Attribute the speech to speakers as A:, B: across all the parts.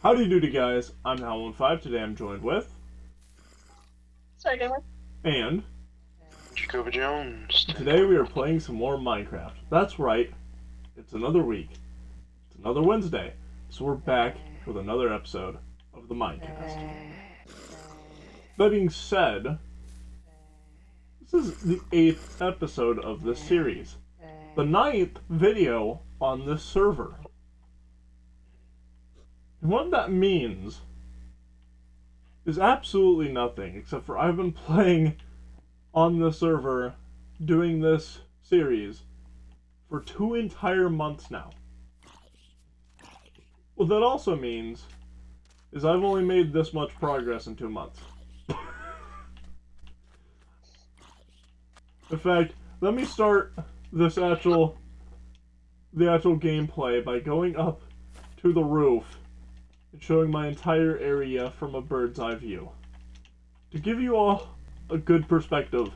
A: Howdy doody guys, I'm Hal15. Today I'm joined with...
B: Sorry, Gamer.
A: And...
C: Jacob Jones.
A: Today we are playing some more Minecraft. That's right, it's another week. It's another Wednesday. So we're back with another episode of the Minecast. That being said, this is the 8th episode of this series. The 9th video on this server. And what that means is absolutely nothing, except for I've been playing on the server, doing this series, for 2 entire months now. What that also means is I've only made this much progress in 2 months. In fact, let me start this the actual gameplay by going up to the roof and showing my entire area from a bird's eye view. To give you all a good perspective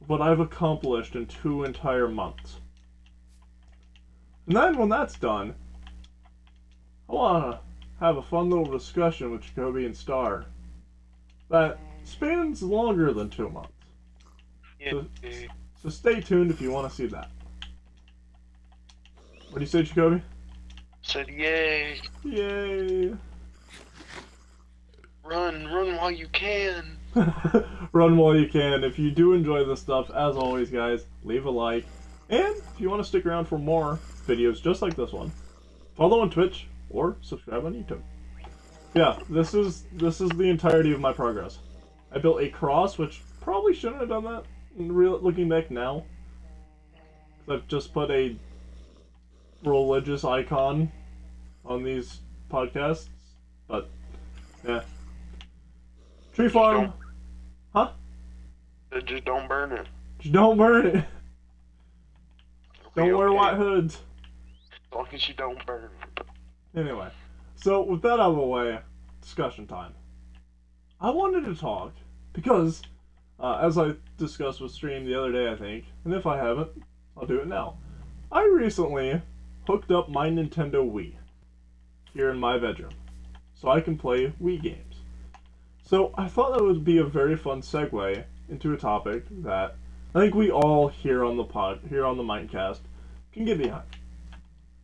A: of what I've accomplished in 2 entire months. And then when that's done, I want to have a fun little discussion with Jacoby and Star that spans longer than 2 months. So stay tuned if you want to see that. What do you say, Jacoby?
C: Said yay.
A: Yay!
C: Run while you can.
A: Run while you can. If you do enjoy this stuff, as always, guys, leave a like. And if you want to stick around for more videos just like this one, follow on Twitch or subscribe on YouTube. Yeah, this is the entirety of my progress. I built a cross, which probably shouldn't have done that. Looking back now, I've just put a religious icon on these podcasts, but yeah. Tree farm, huh?
C: Just don't burn it.
A: Just don't burn it. Don't wear
C: okay.
A: white hoods.
C: As long as you don't burn it.
A: Anyway, so with that out of the way, discussion time. I wanted to talk because, as I discussed with Stream the other day, I think, and if I haven't, I'll do it now. I recently hooked up my Nintendo Wii here in my bedroom, so I can play Wii games. So I thought that would be a very fun segue into a topic that I think we all here on the Minecast can get behind.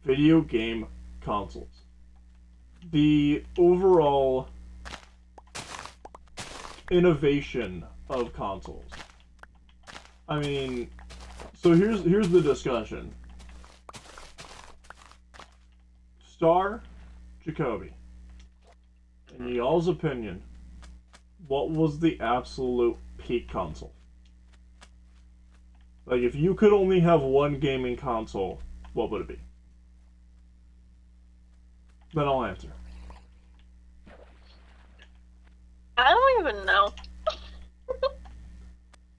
A: Video game consoles. The overall innovation of consoles. I mean, so here's the discussion. Star, Jacoby, in y'all's opinion, what was the absolute peak console? Like, if you could only have one gaming console, what would it be? Then I'll answer.
B: I don't even know.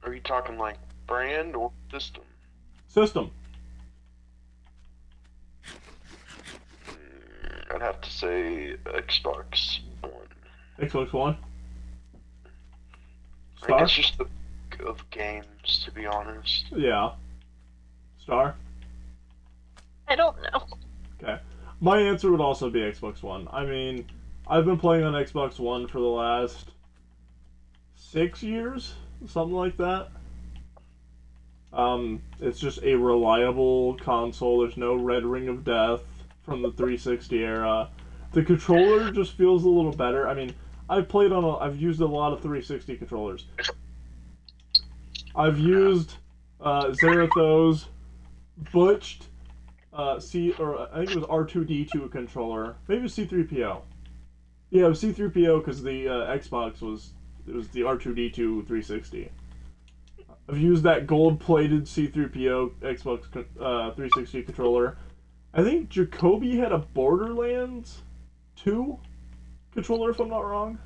C: Are you talking like brand or system?
A: System.
C: I'd have to say Xbox One.
A: Xbox One?
C: I
A: Star?
C: think it's just the of games, to be honest.
A: Yeah. Star?
B: I don't know.
A: Okay. My answer would also be Xbox One. I mean, I've been playing on Xbox One for the last 6 years, something like that. It's just a reliable console. There's no red ring of death from the 360 era. The controller just feels a little better. I mean, I've used a lot of 360 controllers. I've used Zarathos, Butched, I think it was R2D2 controller. Maybe it was C3PO. Yeah, it was C3PO because the Xbox was the R2D2 360. I've used that gold-plated C3PO Xbox 360 controller. I think Jacoby had a Borderlands 2 controller, if I'm not wrong.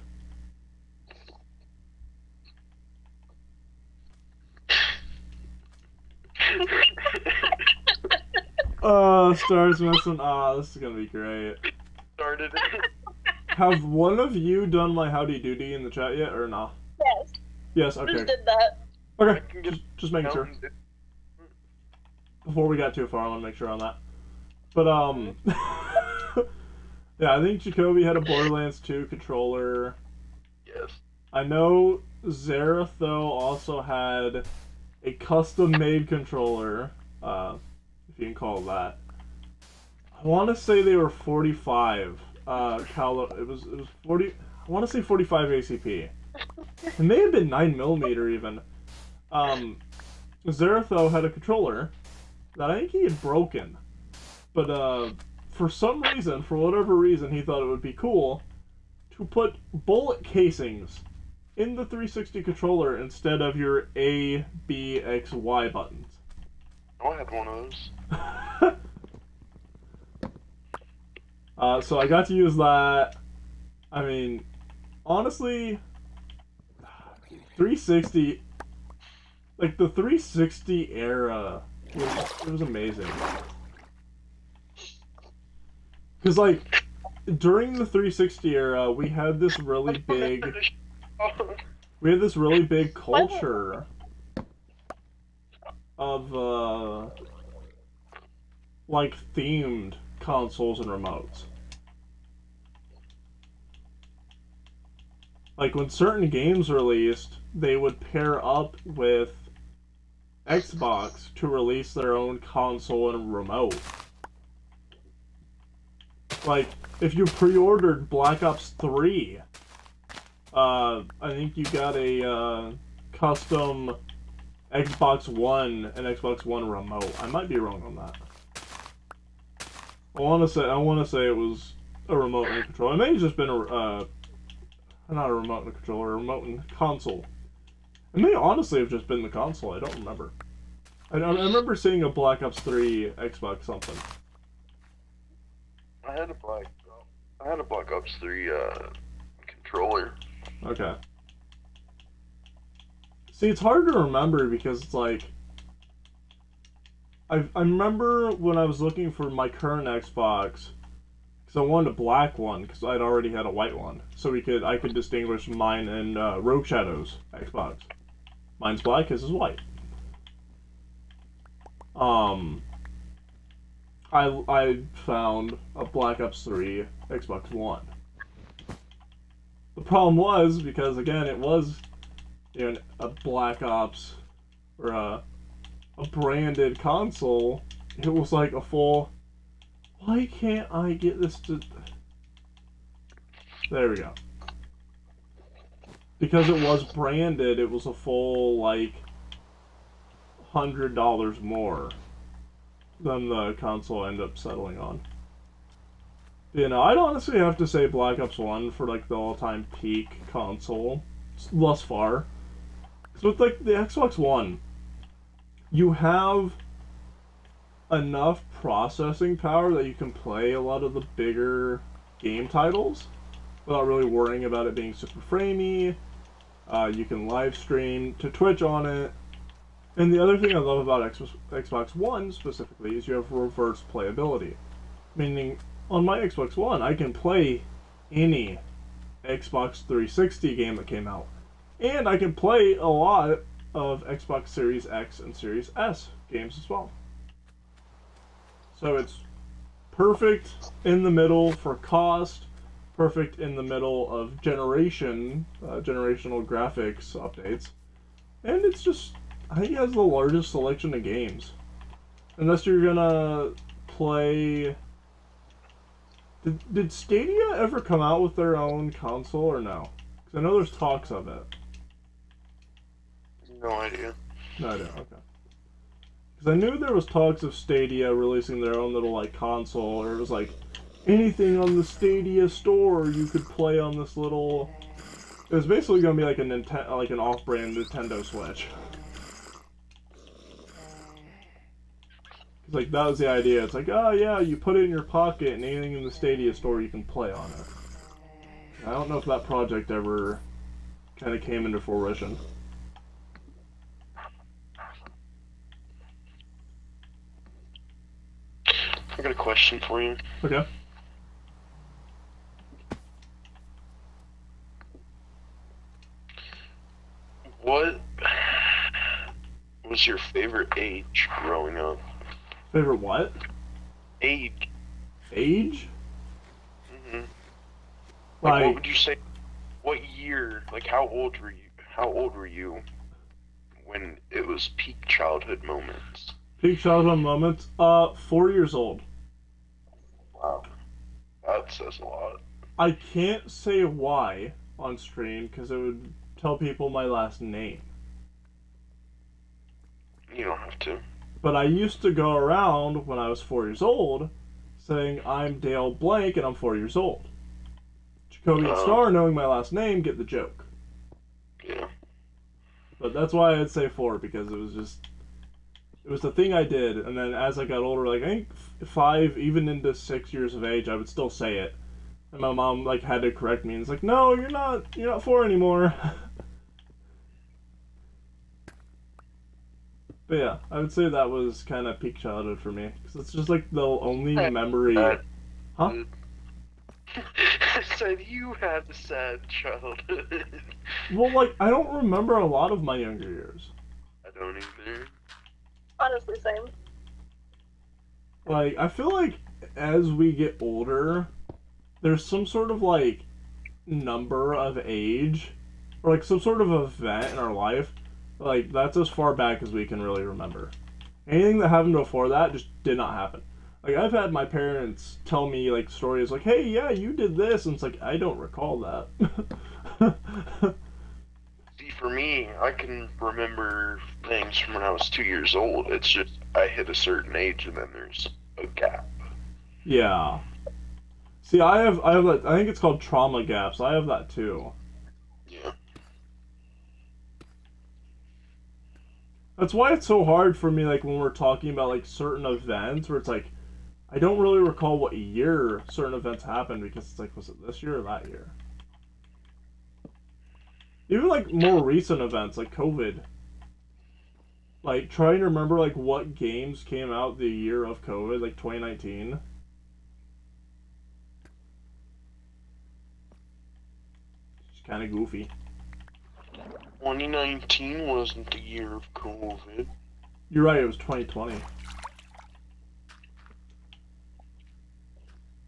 A: Star's missing. This is gonna be great.
C: Started it.
A: Have one of you done my howdy doody in the chat yet, or nah?
B: Yes.
A: Yes, okay.
B: Just did that.
A: Okay, just making sure. before we got too far, I want to make sure on that. But Yeah, I think Jacoby had a Borderlands 2 controller.
C: Yes.
A: I know Zareth, though, also had a custom-made controller, if you can call it that. I want to say they were 45. It was 40. I want to say 45 ACP. It may have been 9mm even. Zareth, though, had a controller that I think he had broken, but for some reason, for whatever reason, he thought it would be cool to put bullet casings in the 360 controller instead of your A, B, X, Y buttons.
C: Oh, I had one of those.
A: So I got to use that. I mean, honestly, 360, like the 360 era, it was amazing. Because, like, during the 360 era, we had this really big culture of, like, themed consoles and remotes. Like, when certain games released, they would pair up with Xbox to release their own console and remote. Like, if you pre-ordered Black Ops 3, I think you got a custom Xbox One and Xbox One remote. I might be wrong on that. I want to say it was a remote and a controller. It may have just been not a remote and a controller, a remote and console. It may honestly have just been the console. I don't remember. I remember seeing a Black Ops 3 Xbox something.
C: I had a Black Ops 3 controller.
A: Okay. See, it's hard to remember because it's like I remember when I was looking for my current Xbox, because I wanted a black one because I'd already had a white one, so I could distinguish mine and Rogue Shadow's Xbox. Mine's black, his is white. I found a Black Ops 3 Xbox One. The problem was, because again, it was, you know, a Black Ops, or a branded console, it was like a full, why can't I get this to... There we go. Because it was branded, it was a full, like, $100 more than the console ended up settling on. You know, I'd honestly have to say Black Ops 1 for, like, the all-time peak console, thus far. Because with, like, the Xbox One, you have enough processing power that you can play a lot of the bigger game titles without really worrying about it being super framey. You can live stream to Twitch on it. And the other thing I love about Xbox One specifically is you have reverse playability. Meaning, on my Xbox One, I can play any Xbox 360 game that came out. And I can play a lot of Xbox Series X and Series S games as well. So it's perfect in the middle for cost, perfect in the middle of generational graphics updates, and it's just, I think it has the largest selection of games. Unless you're gonna play... Did Stadia ever come out with their own console or no? Because I know there's talks of it.
C: No idea.
A: No idea, okay. Because I knew there was talks of Stadia releasing their own little, like, console, or it was like, anything on the Stadia store you could play on this little... It was basically going to be like an off-brand Nintendo Switch. It's like, that was the idea. It's like, oh yeah, you put it in your pocket and anything in the Stadia store you can play on it. I don't know if that project ever kind of came into fruition.
C: I got a question for you.
A: Okay.
C: What was your favorite age growing up?
A: Favorite what?
C: Age.
A: Age?
C: Like,
A: Like,
C: what would you say? What year? Like, how old were you? How old were you when it was peak childhood moments?
A: peak childhood moments. 4 years old.
C: Wow, that says a lot.
A: I can't say why on stream because it would tell people my last name.
C: You don't have to.
A: But I used to go around when I was 4 years old saying I'm Dale Blank and I'm 4 years old. Jacoby and Star, knowing my last name, get the joke.
C: Yeah.
A: But that's why I'd say 4 because it was the thing I did. And then as I got older, like I think 5, even into 6 years of age, I would still say it. And my mom like had to correct me and it's like, no, you're not 4 anymore. But yeah, I would say that was kind of peak childhood for me because it's just like the only memory. Huh?
C: I said you had a sad childhood.
A: Well, like I don't remember a lot of my younger years.
C: I don't either.
B: Honestly, same.
A: Like I feel like as we get older, there's some sort of like number of age or like some sort of event in our life. Like that's as far back as we can really remember. Anything that happened before that just did not happen. Like I've had my parents tell me like stories like, "Hey, yeah, you did this," and it's like I don't recall that.
C: See, for me, I can remember things from when I was 2 years old. It's just I hit a certain age and then there's a gap.
A: Yeah. See, I have like, I think it's called trauma gaps. I have that too.
C: Yeah.
A: That's why it's so hard for me, like, when we're talking about, like, certain events, where it's like, I don't really recall what year certain events happened, because it's like, was it this year or that year? Even, like, more recent events, like COVID. Like, trying to remember, like, what games came out the year of COVID, like, 2019. It's kind of goofy.
C: 2019 wasn't the year of COVID.
A: You're right, it was 2020.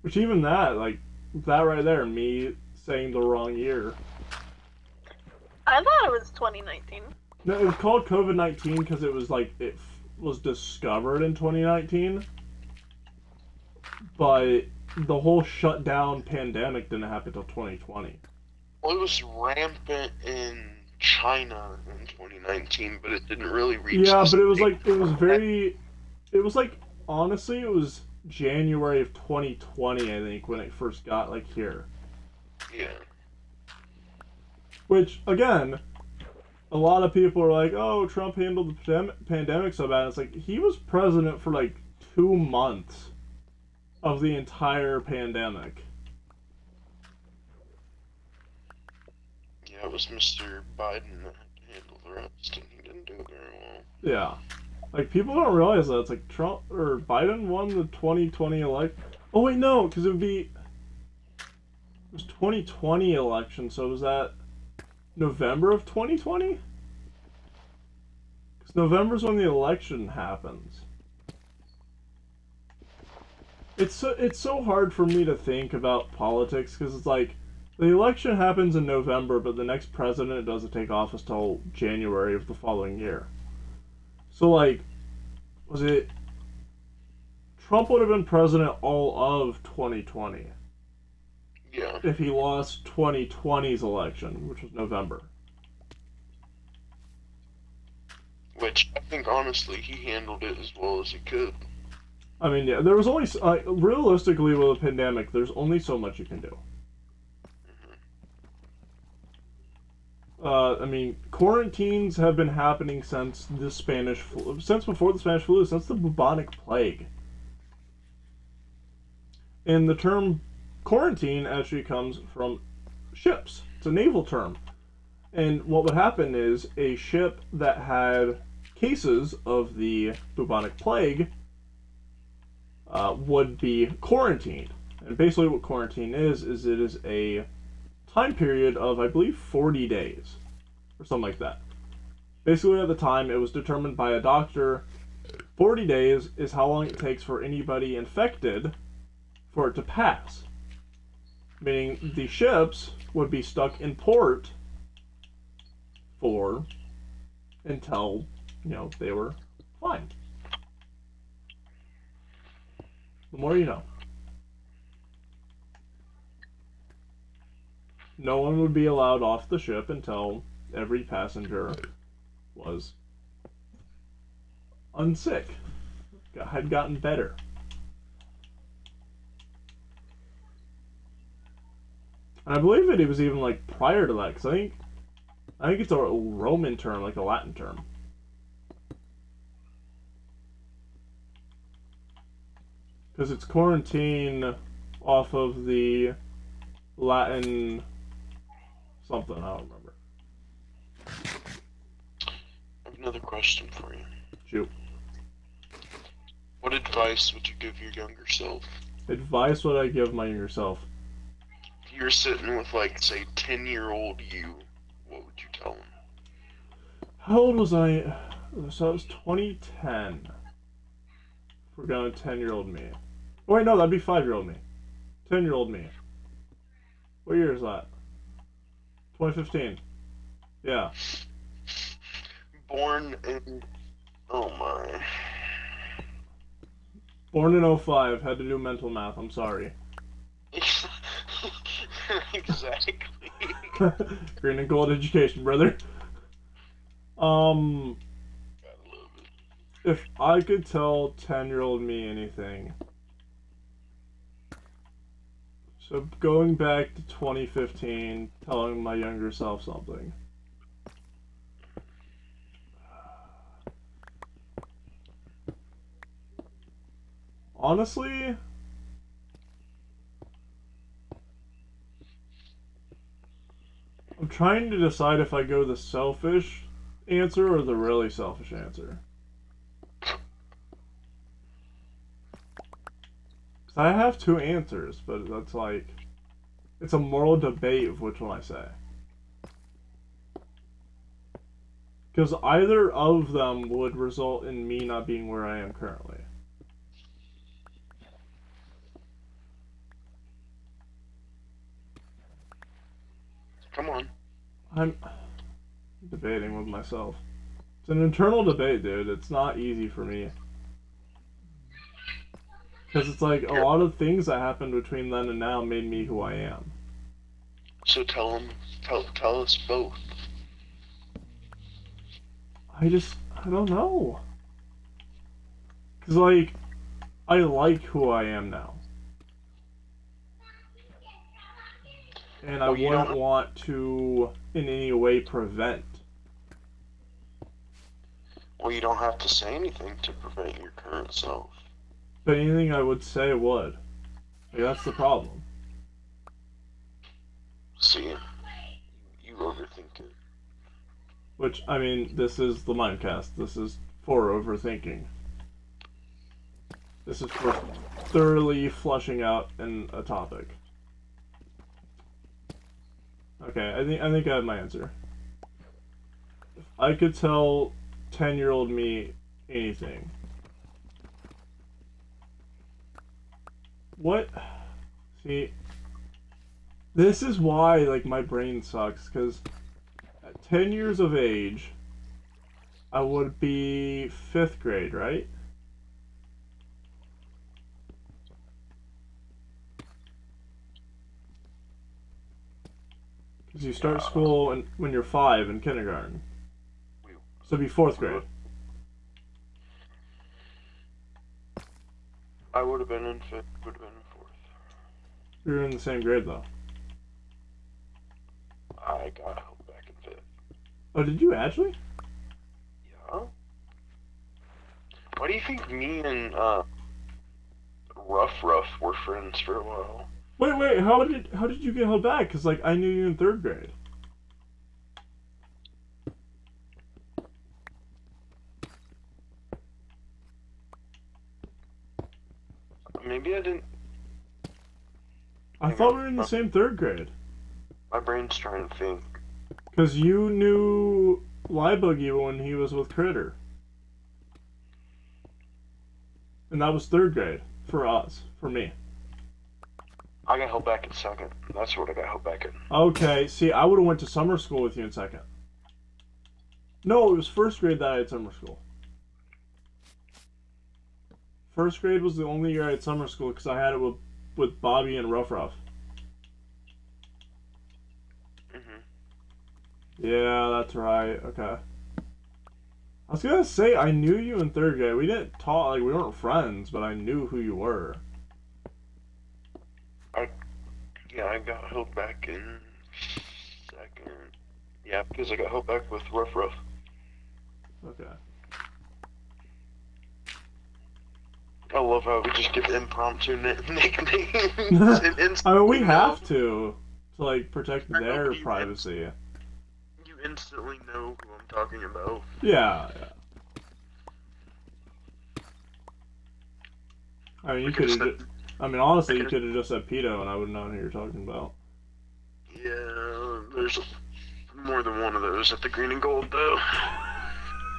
A: Which even that, like, that right there, me saying the wrong year.
B: I thought it was 2019.
A: No, it was called COVID-19 because it was like, it was discovered in 2019. But the whole shutdown pandemic didn't happen until 2020.
C: Well, it was rampant in China in 2019, but it didn't really reach.
A: Yeah, but it was like, honestly, it was January of 2020, I think, when it first got, like, here.
C: Yeah.
A: Which, again, a lot of people are like, oh, Trump handled the pandemic so bad. It's like, he was president for, like, 2 months of the entire pandemic.
C: Yeah, it was Mr. Biden that had to handle the rest, and he didn't do it very well.
A: Yeah. Like, people don't realize that. It's like Trump, or Biden won the 2020 election. Oh, wait, no, because it was 2020 election, so was that November of 2020? Because November's when the election happens. It's so hard for me to think about politics, because it's like, the election happens in November, but the next president doesn't take office till January of the following year. So, like, was it... Trump would have been president all of 2020.
C: Yeah.
A: If he lost 2020's election, which was November.
C: Which, I think, honestly, he handled it as well as he could.
A: I mean, yeah, there was only... realistically, with a pandemic, there's only so much you can do. I mean, quarantines have been happening since the Spanish flu, since before the Spanish flu, since the bubonic plague. And the term quarantine actually comes from ships. It's a naval term. And what would happen is a ship that had cases of the bubonic plague would be quarantined. And basically what quarantine is it is a time period of, I believe, 40 days, or something like that. Basically, at the time, it was determined by a doctor, 40 days is how long it takes for anybody infected for it to pass. Meaning the ships would be stuck in port until, they were fine. The more you know. No one would be allowed off the ship until every passenger was unsick, had gotten better. And I believe it was even like prior to that, because I think it's a Roman term, like a Latin term. Because it's quarantine off of the Latin something, I don't remember.
C: I have another question for you.
A: Shoot.
C: What advice would you give your younger self?
A: Advice would I give my younger self?
C: If you were sitting with, like, say, 10-year-old you, what would you tell him?
A: How old was I? So I was 2010. We're going 10-year-old me. Oh, wait, no, that'd be 5-year-old me. 10-year-old me. What year is that? 2015. Yeah.
C: Born in... Oh, my.
A: Born in 05. Had to do mental math. I'm sorry.
C: Exactly.
A: Green and gold education, brother. If I could tell 10-year-old me anything... So going back to 2015, telling my younger self something. Honestly, I'm trying to decide if I go the selfish answer or the really selfish answer. I have two answers, but that's like, it's a moral debate of which one I say. Because either of them would result in me not being where I am currently.
C: Come on.
A: I'm debating with myself. It's an internal debate, dude. It's not easy for me. Because it's like a lot of things that happened between then and now made me who I am.
C: So tell us both.
A: I don't know. Because, like, I like who I am now. And I wouldn't want to, in any way, prevent.
C: Well, you don't have to say anything to prevent your current self.
A: But anything I would say would. Like, that's the problem.
C: See, you overthink it.
A: Which, I mean, this is the Minecast. This is for overthinking. This is for thoroughly flushing out a topic. Okay, I think I have my answer. If I could tell 10-year-old me anything. What? See, this is why, like, my brain sucks, because at 10 years of age, I would be 5th grade, right? Because you start school when you're 5 in kindergarten. So it'd be 4th grade.
C: I would have been in 5th, would have been in 4th.
A: We were in the same grade, though.
C: I got held back in 5th.
A: Oh, did you actually?
C: Yeah. Why do you think me and Rough were friends for a while?
A: Wait, how did you get held back? Because, like, I knew you in 3rd grade.
C: Maybe I didn't...
A: I thought we were in the same 3rd grade.
C: My brain's trying to think.
A: Because you knew Lieboogie when he was with Critter. And that was 3rd grade. For us. For me.
C: I got held back in second. That's what I got held back in.
A: Okay, see, I would have went to summer school with you in second. No, it was first grade that I had summer school. First grade was the only year I had summer school because I had it with Bobby and Ruff Ruff. Yeah, that's right. Okay. I was gonna say, I knew you in third grade. We didn't talk, like, we weren't friends, but I knew who you were.
C: Yeah, I got held back in second. Yeah, because I got held back with Ruff Ruff.
A: Okay.
C: I love how we just give impromptu nicknames.
A: I mean, we have to like, protect their privacy.
C: You instantly know who I'm talking about.
A: Yeah. I mean, you could have. I mean, honestly, you could have just said pedo, and I would have known who you're talking about.
C: Yeah, there's more than one of those at the Green and Gold, though.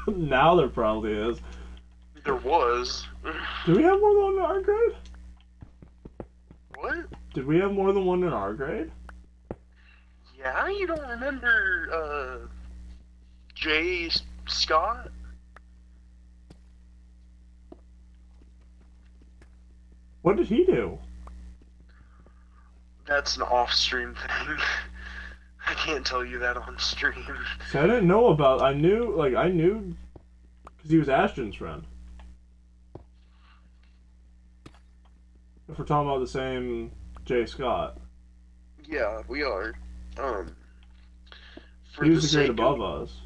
A: Now there probably is.
C: There was.
A: Did we have more than one in our grade?
C: What?
A: Did we have more than one in our grade?
C: Yeah, you don't remember, Jay Scott?
A: What did he do?
C: That's an off-stream thing. I can't tell you that on stream.
A: See, I didn't know about. I knew, because he was Ashton's friend. If we're talking about the same Jay Scott.
C: Yeah, we are.
A: He was the grade above us.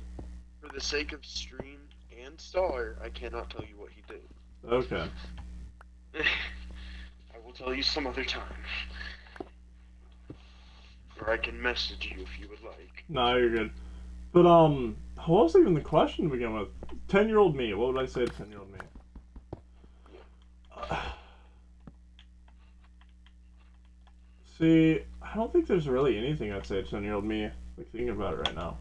C: For the sake of stream and star, I cannot tell you what he did.
A: Okay.
C: I will tell you some other time. Or I can message you if you would like.
A: Nah, you're good. But, what was even the question to begin with? 10-year-old me. What would I say to 10-year-old me? See, I don't think there's really anything I'd say to 10-year-old me, like, thinking about it right now.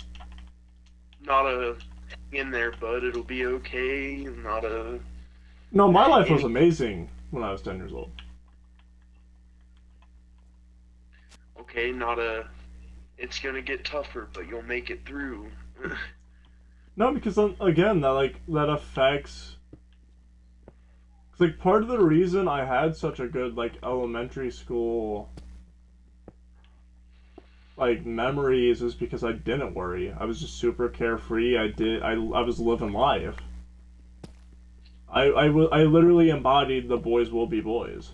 C: Not a hang in there, bud, it'll be okay. Not a...
A: No, my life was amazing when I was 10 years old.
C: Okay, not a... It's gonna get tougher, but you'll make it through.
A: No, because, again, that affects... It's like, part of the reason I had such a good, like, elementary school... like, memories is because I didn't worry. I was just super carefree. I was living life. I literally embodied the boys will be boys.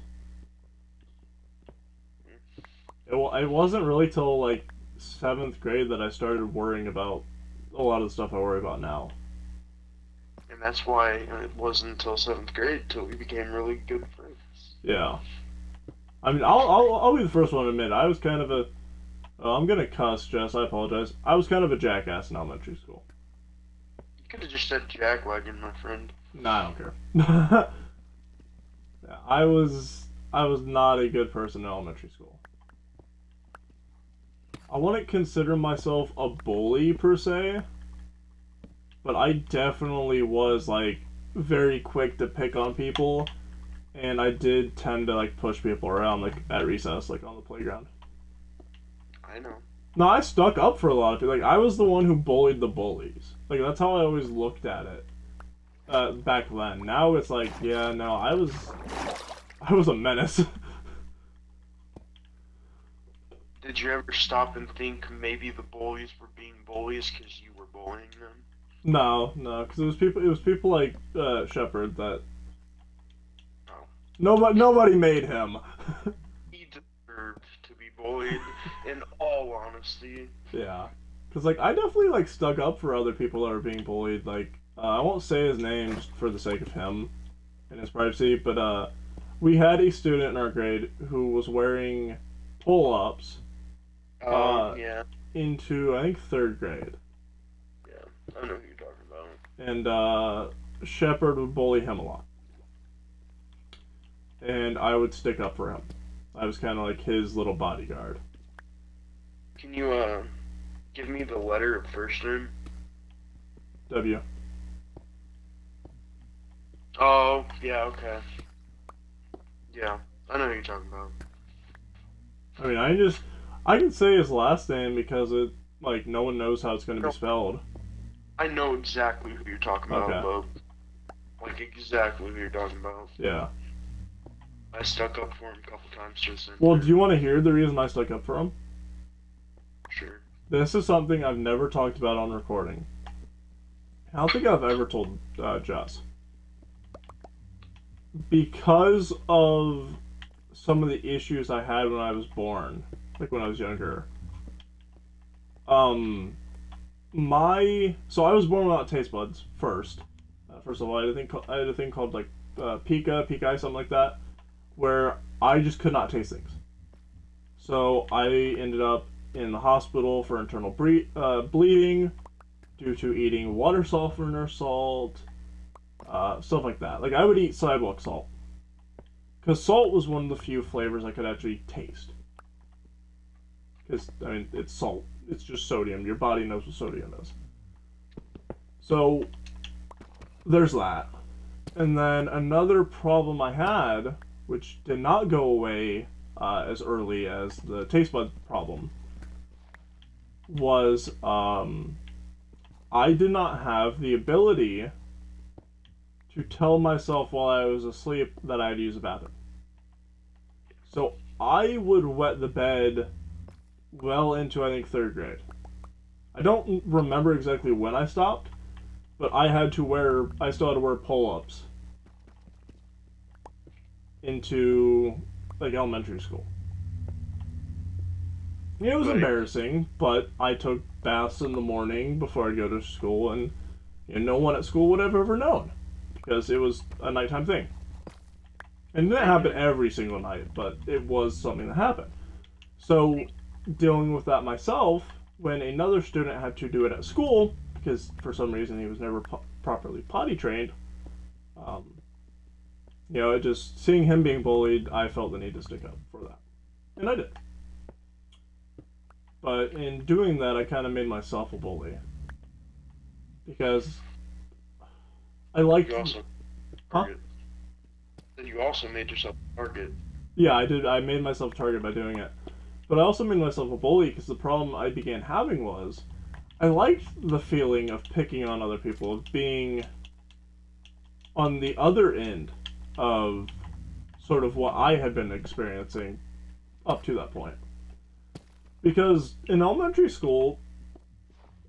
A: It wasn't really till, like, 7th grade that I started worrying about a lot of the stuff I worry about now.
C: And that's why it wasn't until 7th grade till we became really good friends.
A: Yeah. I mean, I'll be the first one to admit, I was kind of a... I'm gonna cuss, Jess, I apologize. I was kind of a jackass in elementary school.
C: You could have just said jackwagon, my friend.
A: Nah, I don't care. Yeah, I was not a good person in elementary school. I wouldn't consider myself a bully, per se. But I definitely was, like, very quick to pick on people. And I did tend to, like, push people around, like, at recess, like, on the playground.
C: I know.
A: No, I stuck up for a lot of people. Like, I was the one who bullied the bullies. Like, that's how I always looked at it. Back then. Now it's like, yeah, no, I was a menace.
C: Did you ever stop and think maybe the bullies were being bullies because you were bullying them?
A: No, because it was people like Shepard that.
C: Oh.
A: Nobody made him.
C: He deserved to be bullied, in all honesty.
A: Yeah, because like I definitely like stuck up for other people that were being bullied. Like I won't say his name just for the sake of him and his privacy, but we had a student in our grade who was wearing pull-ups.
C: Yeah.
A: Into I think 3rd grade.
C: Yeah, I know who you're talking about.
A: And Shepard would bully him a lot. And I would stick up for him. I was kind of like his little bodyguard.
C: Can you give me the letter of first name?
A: W.
C: Oh, yeah, okay. Yeah, I know who you're talking about.
A: I mean, I can say his last name because it, like, no one knows how it's going to be spelled.
C: I know exactly who you're talking about,
A: Okay.
C: Bo. Like, exactly who you're talking about.
A: Yeah.
C: I stuck up for him a couple times just in
A: Well, do you want to hear the reason I stuck up for him?
C: Sure.
A: This is something I've never talked about on recording. I don't think I've ever told Jess. Because of some of the issues I had when I was born, like when I was younger. So I was born without taste buds first. First of all, I had a thing called like pica eye, something like that, where I just could not taste things. So I ended up in the hospital for internal bleeding due to eating water softener salt, stuff like that. Like I would eat sidewalk salt because salt was one of the few flavors I could actually taste. Because I mean, it's salt. It's just sodium. Your body knows what sodium is. So there's that. And then another problem I had, which did not go away as early as the taste bud problem, was I did not have the ability to tell myself while I was asleep that I had to use the bathroom. So I would wet the bed well into, I think, 3rd grade. I don't remember exactly when I stopped, but I still had to wear pull-ups into, like, elementary school. It was embarrassing, but I took baths in the morning before I'd go to school, and no one at school would have ever known, because it was a nighttime thing. And it didn't happen every single night, but it was something that happened. So, dealing with that myself, when another student had to do it at school, because for some reason he was never properly potty trained, seeing him being bullied, I felt the need to stick up for that. And I did. But in doing that, I kind of made myself a bully. Because I liked...
C: You also made yourself a target.
A: Yeah, I did. I made myself a target by doing it. But I also made myself a bully because the problem I began having was I liked the feeling of picking on other people, of being on the other end of sort of what I had been experiencing up to that point. Because in elementary school,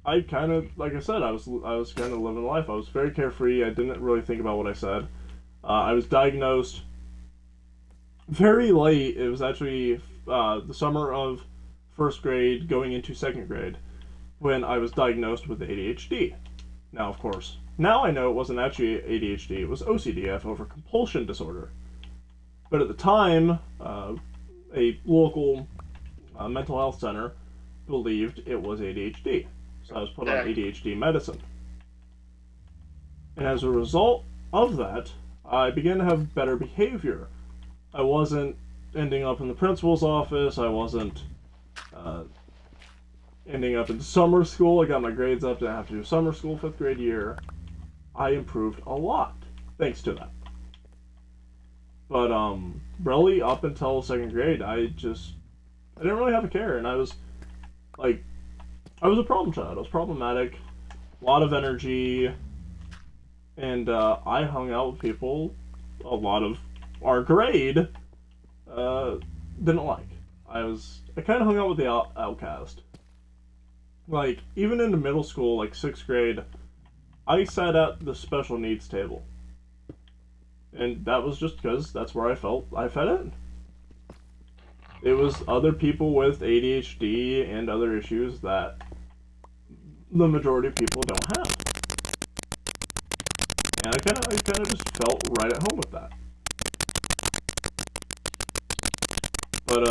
A: I kind of, like I said, I was kind of living life. I was very carefree. I didn't really think about what I said. I was diagnosed very late. It was actually the summer of 1st grade going into 2nd grade when I was diagnosed with ADHD. Now, of course, now I know it wasn't actually ADHD. It was OCD, over compulsion disorder. But at the time, a local mental health center believed it was ADHD. So I was put on ADHD medicine. And as a result of that, I began to have better behavior. I wasn't ending up in the principal's office. I wasn't ending up in summer school. I got my grades up, didn't have to do summer school 5th grade year. I improved a lot thanks to that. But really up until 2nd grade, I didn't really have a care, and I was a problem child. I was problematic, a lot of energy, and I hung out with people a lot of our grade didn't like. I kind of hung out with the outcast. Like, even into middle school, like 6th grade, I sat at the special needs table. And that was just because that's where I felt I fit in. It was other people with ADHD and other issues that the majority of people don't have. And I kind of just felt right at home with that. But,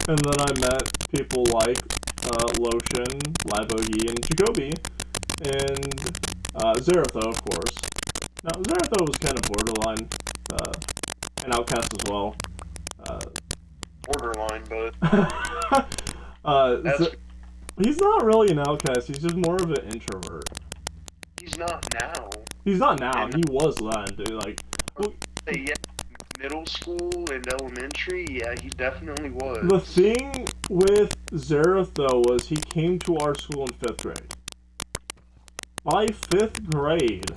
A: and then I met people like Lotion, Libogi, and Jacoby, and Zaratho, of course. Now, Zaratho was kind of borderline, an outcast as well.
C: Borderline, but...
A: he's not really an outcast, he's just more of an introvert.
C: He's not now.
A: He's not now, he was then, dude, like...
C: Yeah, middle school and elementary, yeah, he definitely was.
A: The thing with Zareth, though, was he came to our school in 5th grade. By 5th grade,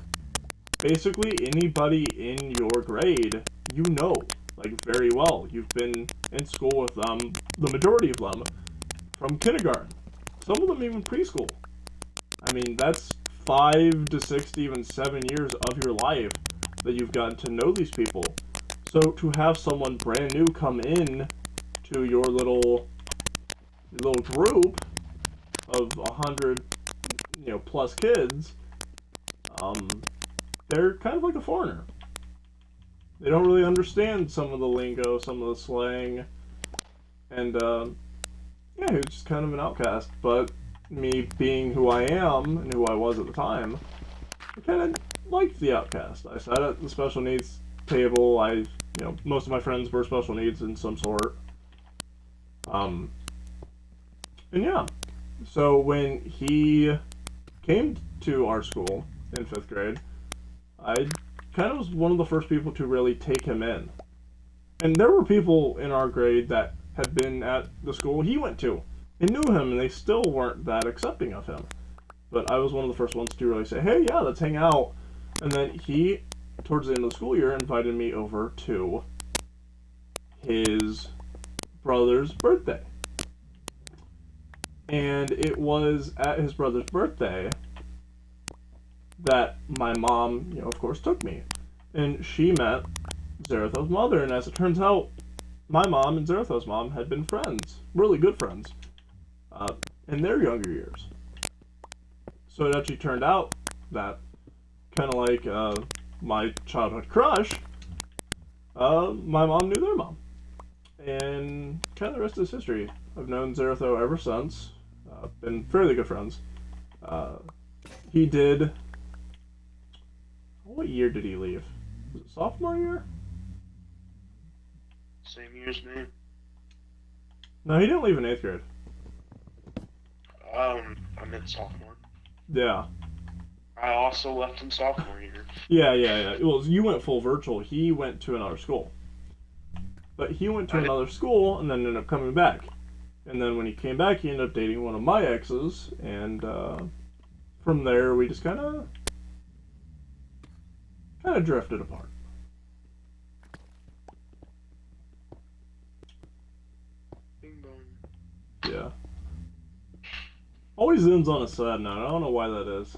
A: basically anybody in your grade, you know, like, very well. You've been in school with them, the majority of them, from kindergarten. Some of them even preschool. I mean, that's 5 to 6 to even 7 years of your life that you've gotten to know these people. So to have someone brand new come in to your little group of 100, plus kids, they're kind of like a foreigner. They don't really understand some of the lingo, some of the slang, and yeah, he was just kind of an outcast. But me being who I am and who I was at the time, I kind of liked the outcast. I sat at the special needs table. Most of my friends were special needs in some sort. And yeah, so when he came to our school in 5th grade, I kind of was one of the first people to really take him in. And there were people in our grade that had been at the school he went to and knew him, and they still weren't that accepting of him. But I was one of the first ones to really say, hey, yeah, let's hang out. And then he, towards the end of the school year, invited me over to his brother's birthday. And it was at his brother's birthday that my mom, of course, took me. And she met Zaratho's mother, and as it turns out, my mom and Zaratho's mom had been friends, really good friends, in their younger years. So it actually turned out that, kind of like my childhood crush, my mom knew their mom. And kind of the rest is history. I've known Zaratho ever since, been fairly good friends. He did... What year did he leave? Was it sophomore year?
C: Same year as me.
A: No, he didn't leave in 8th grade.
C: I meant sophomore.
A: Yeah.
C: I also left in sophomore year.
A: Yeah. Well, you went full virtual. He went to another school. But he went to another school and then ended up coming back. And then when he came back, he ended up dating one of my exes. And from there, we just kind of drifted apart.
C: Bing bong.
A: Yeah. Always ends on a sad note. I don't know why that is.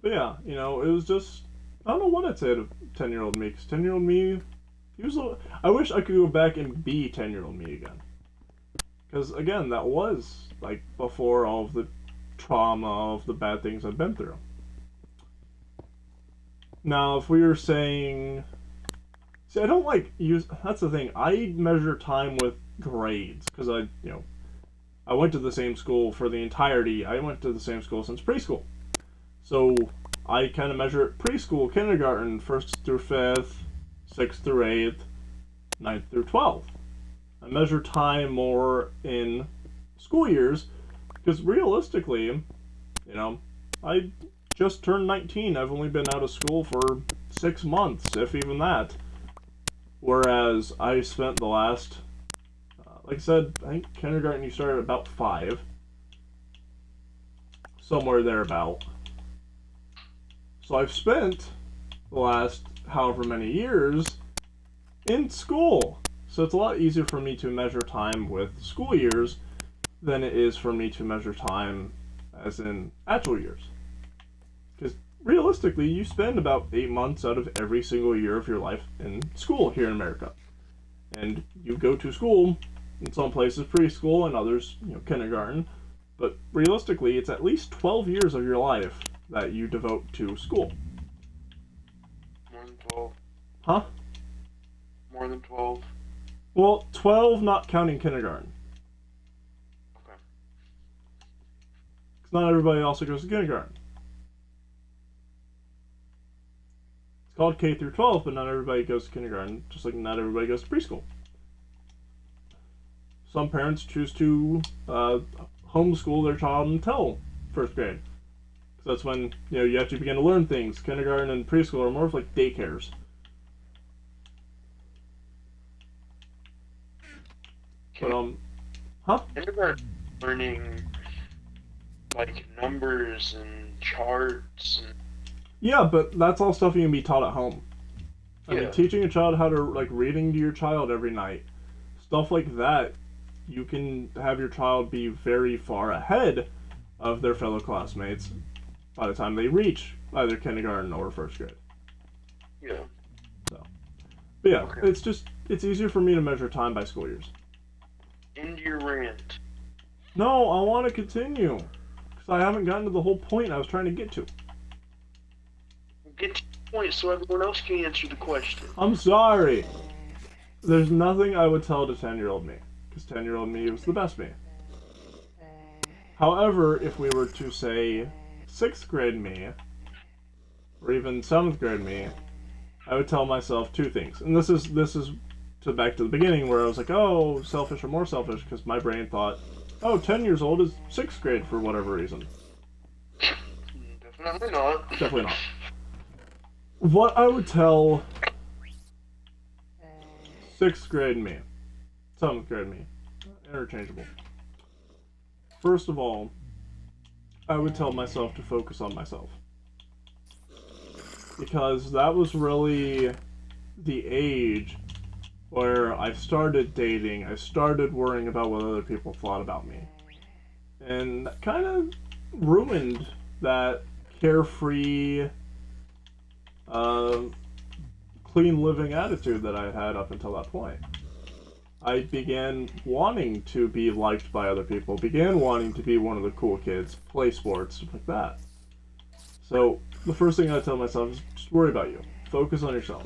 A: But yeah, it was just... I don't know what I'd say to 10-year-old me, because 10-year-old me... I wish I could go back and be 10-year-old me again. Because, again, that was, before all of the trauma of the bad things I've been through. Now, if we were saying... See, I don't that's the thing. I measure time with grades, because I went to the same school for the entirety. I went to the same school since preschool. So, I kind of measure it preschool, kindergarten, 1st through 5th, 6th through 8th, 9th through 12th. I measure time more in school years, because realistically, I just turned 19. I've only been out of school for 6 months, if even that. Whereas I spent the last, like I said, I think kindergarten you started at about 5. Somewhere thereabout. So I've spent the last however many years in school. So it's a lot easier for me to measure time with school years than it is for me to measure time as in actual years. Because realistically, you spend about 8 months out of every single year of your life in school here in America. And you go to school, in some places preschool and others, kindergarten. But realistically, it's at least 12 years of your life that you devote to school.
C: More than 12.
A: Huh?
C: More than 12.
A: Well, 12 not counting kindergarten.
C: Okay.
A: Because not everybody also goes to kindergarten. It's called K through 12, but not everybody goes to kindergarten, just like not everybody goes to preschool. Some parents choose to homeschool their child until 1st grade. Because that's when you actually begin to learn things. Kindergarten and preschool are more of like daycares. But huh?
C: Think about learning like numbers and charts and
A: Yeah, but that's all stuff you can be taught at home. I mean, teaching a child how to, like, reading to your child every night, stuff like that, you can have your child be very far ahead of their fellow classmates by the time they reach either kindergarten or first grade.
C: Yeah.
A: So, but yeah,
C: Okay.
A: it's easier for me to measure time by school years.
C: End your rant.
A: No, I want to continue, because I haven't gotten to the whole point I was trying to get to.
C: Get to the point so everyone else can answer the question.
A: I'm sorry. There's nothing I would tell to 10-year-old me, because 10-year-old me was the best me. However, if we were to say 6th grade me, or even 7th grade me, I would tell myself two things. And this is to back to the beginning where I was like, oh, selfish or more selfish, because my brain thought, oh, 10 years old is 6th grade for whatever reason.
C: Definitely not.
A: Definitely not. What I would tell 6th grade me, 7th grade me, interchangeable. First of all, I would tell myself to focus on myself. Because that was really the age where I started dating, I started worrying about what other people thought about me. And that kind of ruined that carefree, clean living attitude that I had up until that point. I began wanting to be liked by other people, began wanting to be one of the cool kids, play sports, stuff like that. So, the first thing I tell myself is just worry about you. Focus on yourself.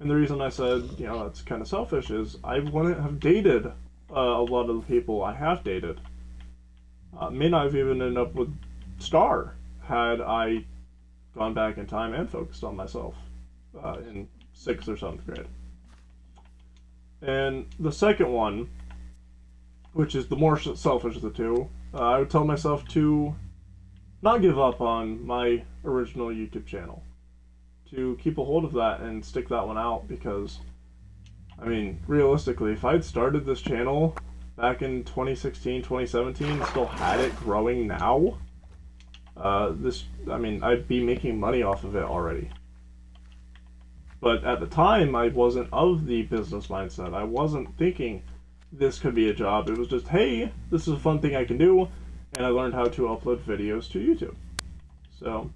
A: And the reason I said, that's kind of selfish is I wouldn't have dated a lot of the people I have dated. May not have even ended up with Star had I gone back in time and focused on myself in 6th or 7th grade. And the second one, which is the more selfish of the two, I would tell myself to not give up on my original YouTube channel. To keep a hold of that and stick that one out because, I mean, realistically, if I'd started this channel back in 2016, 2017, and still had it growing now, I'd be making money off of it already. But at the time, I wasn't of the business mindset. I wasn't thinking this could be a job. It was just, hey, this is a fun thing I can do, and I learned how to upload videos to YouTube. So,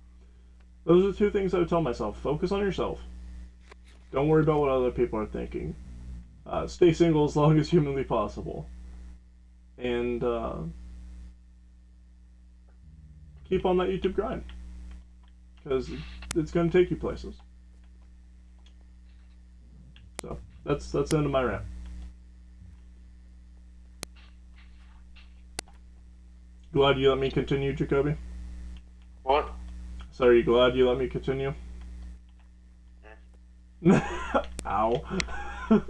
A: those are the two things I would tell myself. Focus on yourself. Don't worry about what other people are thinking. Stay single as long as humanly possible. And keep on that YouTube grind. Because it's going to take you places. So, that's the end of my rant. Glad you let me continue, Jacoby?
C: What?
A: So are you glad you let me continue? Ow. I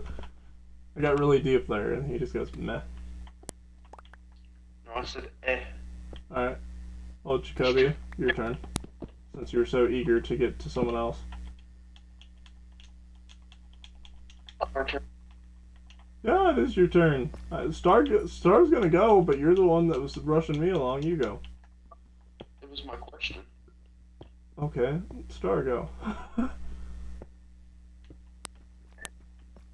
A: got really deep there, and he just goes, meh.
C: No, I said eh.
A: Alright. Well, Jacoby, your turn. Since you were so eager to get to someone else.
C: Our turn.
A: Yeah, it is your turn. Star's gonna go, but you're the one that was rushing me along. You go.
C: It was my question.
A: Okay, Star, go.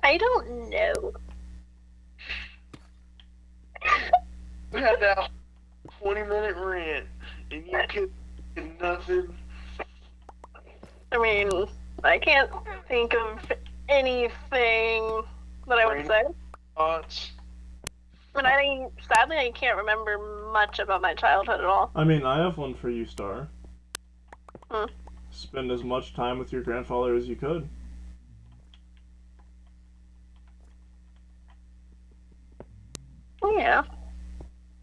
B: I don't know.
C: We had that 20-minute rant, and you could nothing.
B: I mean, I can't think of anything that I would say.
C: Thoughts?
B: And sadly, I can't remember much about my childhood at all.
A: I mean, I have one for you, Star.
B: Hmm.
A: Spend as much time with your grandfather as you could.
B: Yeah.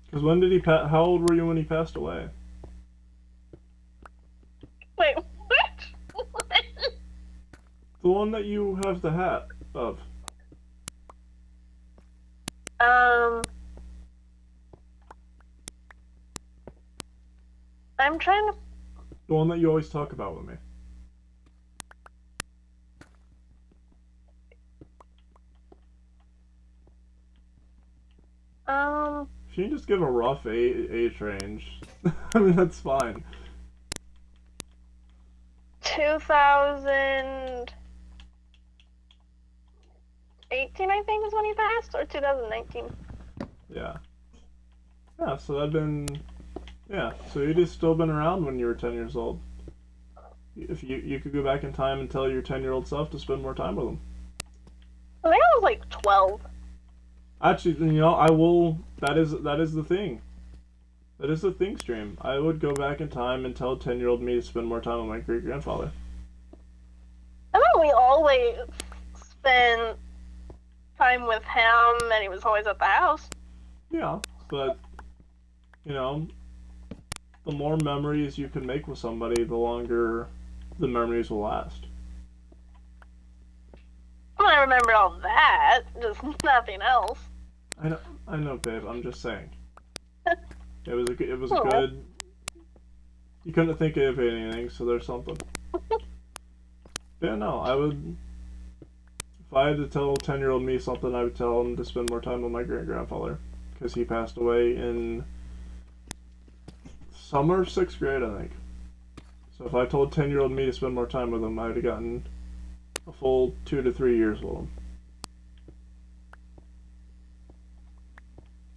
A: Because when did he how old were you when he passed away?
B: Wait, what?
A: The one that you have the hat of.
B: I'm trying to...
A: The one that you always talk about with me. If you can just give a rough age range, I mean, that's fine.
B: 2018, I think, is when he passed, or 2019.
A: Yeah. Yeah, so that'd been... Yeah, so you'd have still been around when you were 10 years old. If you could go back in time and tell your 10-year-old self to spend more time with him.
B: I think I was like 12.
A: Actually, you know, I will... That is the thing. That is the thing, Stream. I would go back in time and tell 10-year-old me to spend more time with my great-grandfather.
B: I know we always spent time with him, and he was always at the house.
A: Yeah, but, you know, the more memories you can make with somebody, the longer the memories will last.
B: I remember all that, just nothing else.
A: I know, babe. I'm just saying. It was a
B: Oh.
A: good. You couldn't think of anything, so there's something. Yeah, no, I would. If I had to tell 10-year-old me something, I would tell him to spend more time with my great-grandfather, because he passed away in summer of 6th grade, I think. So if I told 10-year-old me to spend more time with him, I would have gotten a full 2 to 3 years with him.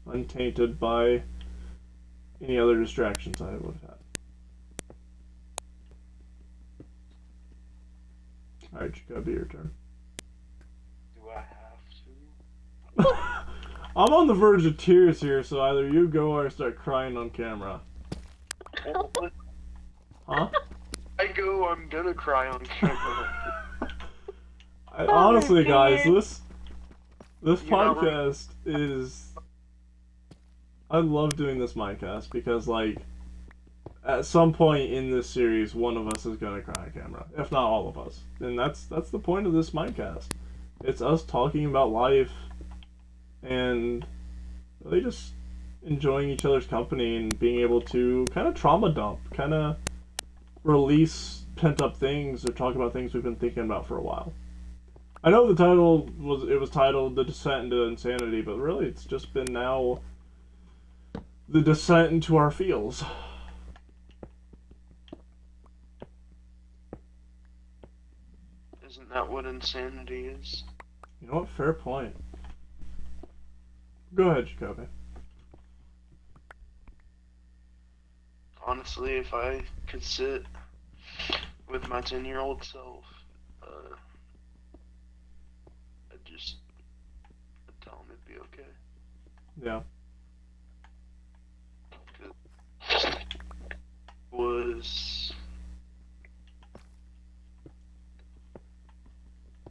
A: Untainted by any other distractions I would have had. Alright, Jacoby, your turn.
C: Do I have to?
A: I'm on the verge of tears here, so either you go or I start crying on camera.
C: Well,
A: Huh?
C: I go, I'm gonna cry on camera.
A: Honestly, guys,
B: dear.
A: this podcast is... I love doing this Minecast because, like, at some point in this series, one of us is gonna cry on camera, if not all of us. And that's the point of this Minecast. It's us talking about life and really just enjoying each other's company and being able to kind of trauma dump, kind of release pent-up things or talk about things we've been thinking about for a while. I know the title was titled The Descent into Insanity, but really it's just been now the descent into our feels.
C: Isn't that what insanity is?
A: You know what? Fair point. Go ahead, Jacoby.
C: Honestly, if I could sit with my 10-year-old self, I'd tell him it'd be okay.
A: Yeah.
C: Was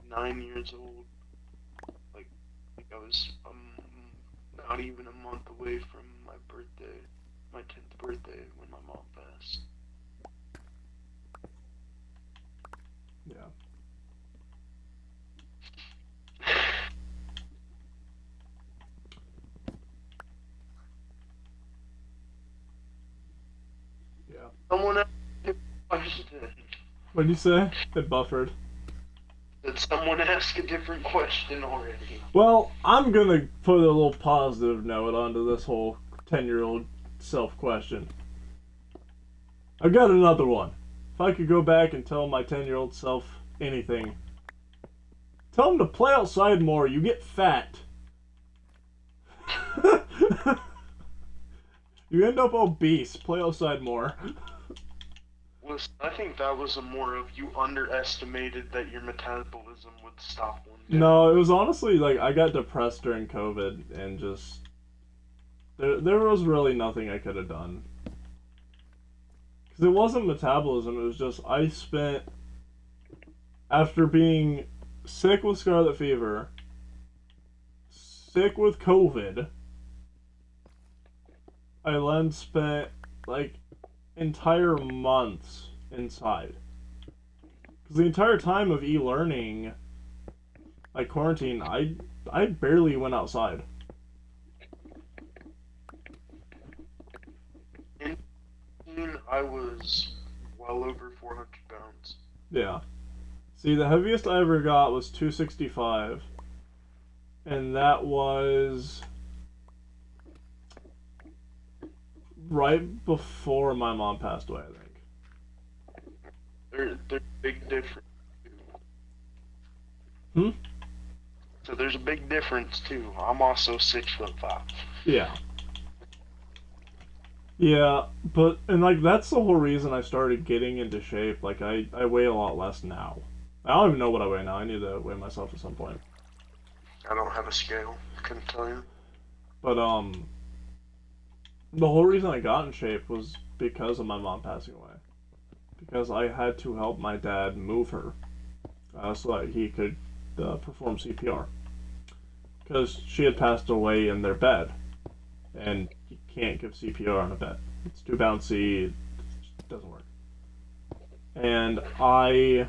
C: 9 years old. Like I was not even a month away from my birthday, my 10th birthday, when my mom passed.
A: Yeah. Yeah.
C: Someone asked a question.
A: What did you say? It buffered.
C: Did someone ask a different question already?
A: Well, I'm gonna put a little positive note onto this whole 10-year-old self question. I got another one. If I could go back and tell my 10-year-old self anything, tell him to play outside more. You get fat. You end up obese. Play outside more.
C: Listen, I think that was a more of you underestimated that your metabolism would stop one day.
A: No, it was honestly like I got depressed during COVID and just there was really nothing I could have done. Because it wasn't metabolism, it was just I spent, after being sick with scarlet fever, sick with COVID, I then spent like entire months inside. Because the entire time of e-learning, like quarantine, I barely went outside.
C: I was well over 400 pounds.
A: Yeah. See, the heaviest I ever got was 265. And that was right before my mom passed away, I think.
C: There's a big difference.
A: Hmm?
C: So there's a big difference too. I'm also 6'5".
A: Yeah. Yeah, but, and like, that's the whole reason I started getting into shape. Like, I weigh a lot less now. I don't even know what I weigh now. I need to weigh myself at some point.
C: I don't have a scale. Couldn't tell you.
A: But, the whole reason I got in shape was because of my mom passing away. Because I had to help my dad move her, so that he could perform CPR. Because she had passed away in their bed, and you can't give CPR on a bed. It's too bouncy, it just doesn't work. And I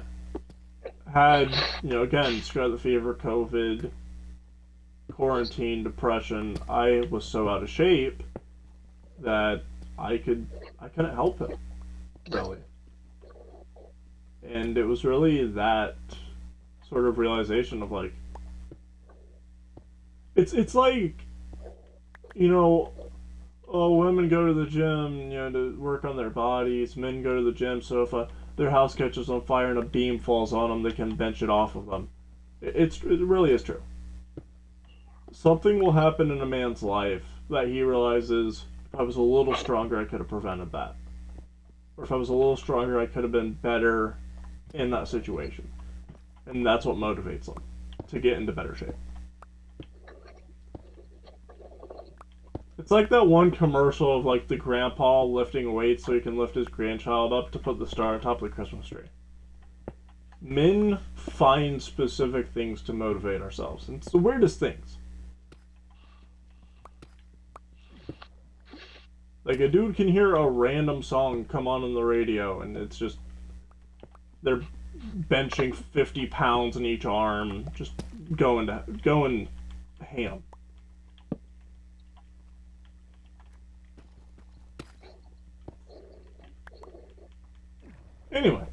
A: had, again, scarlet fever, COVID, quarantine, depression. I was so out of shape that I couldn't help him, really. And it was really that sort of realization of like, it's like, women go to the gym, to work on their bodies. Men go to the gym so if their house catches on fire and a beam falls on them, they can bench it off of them. It really is true. Something will happen in a man's life that he realizes, if I was a little stronger, I could have prevented that. Or if I was a little stronger, I could have been better in that situation. And that's what motivates them to get into better shape. It's like that one commercial of like the grandpa lifting weights so he can lift his grandchild up to put the star on top of the Christmas tree. Men find specific things to motivate ourselves, and it's the weirdest things. Like, a dude can hear a random song come on the radio, and it's just, they're benching 50 pounds in each arm, just going ham. Anyway.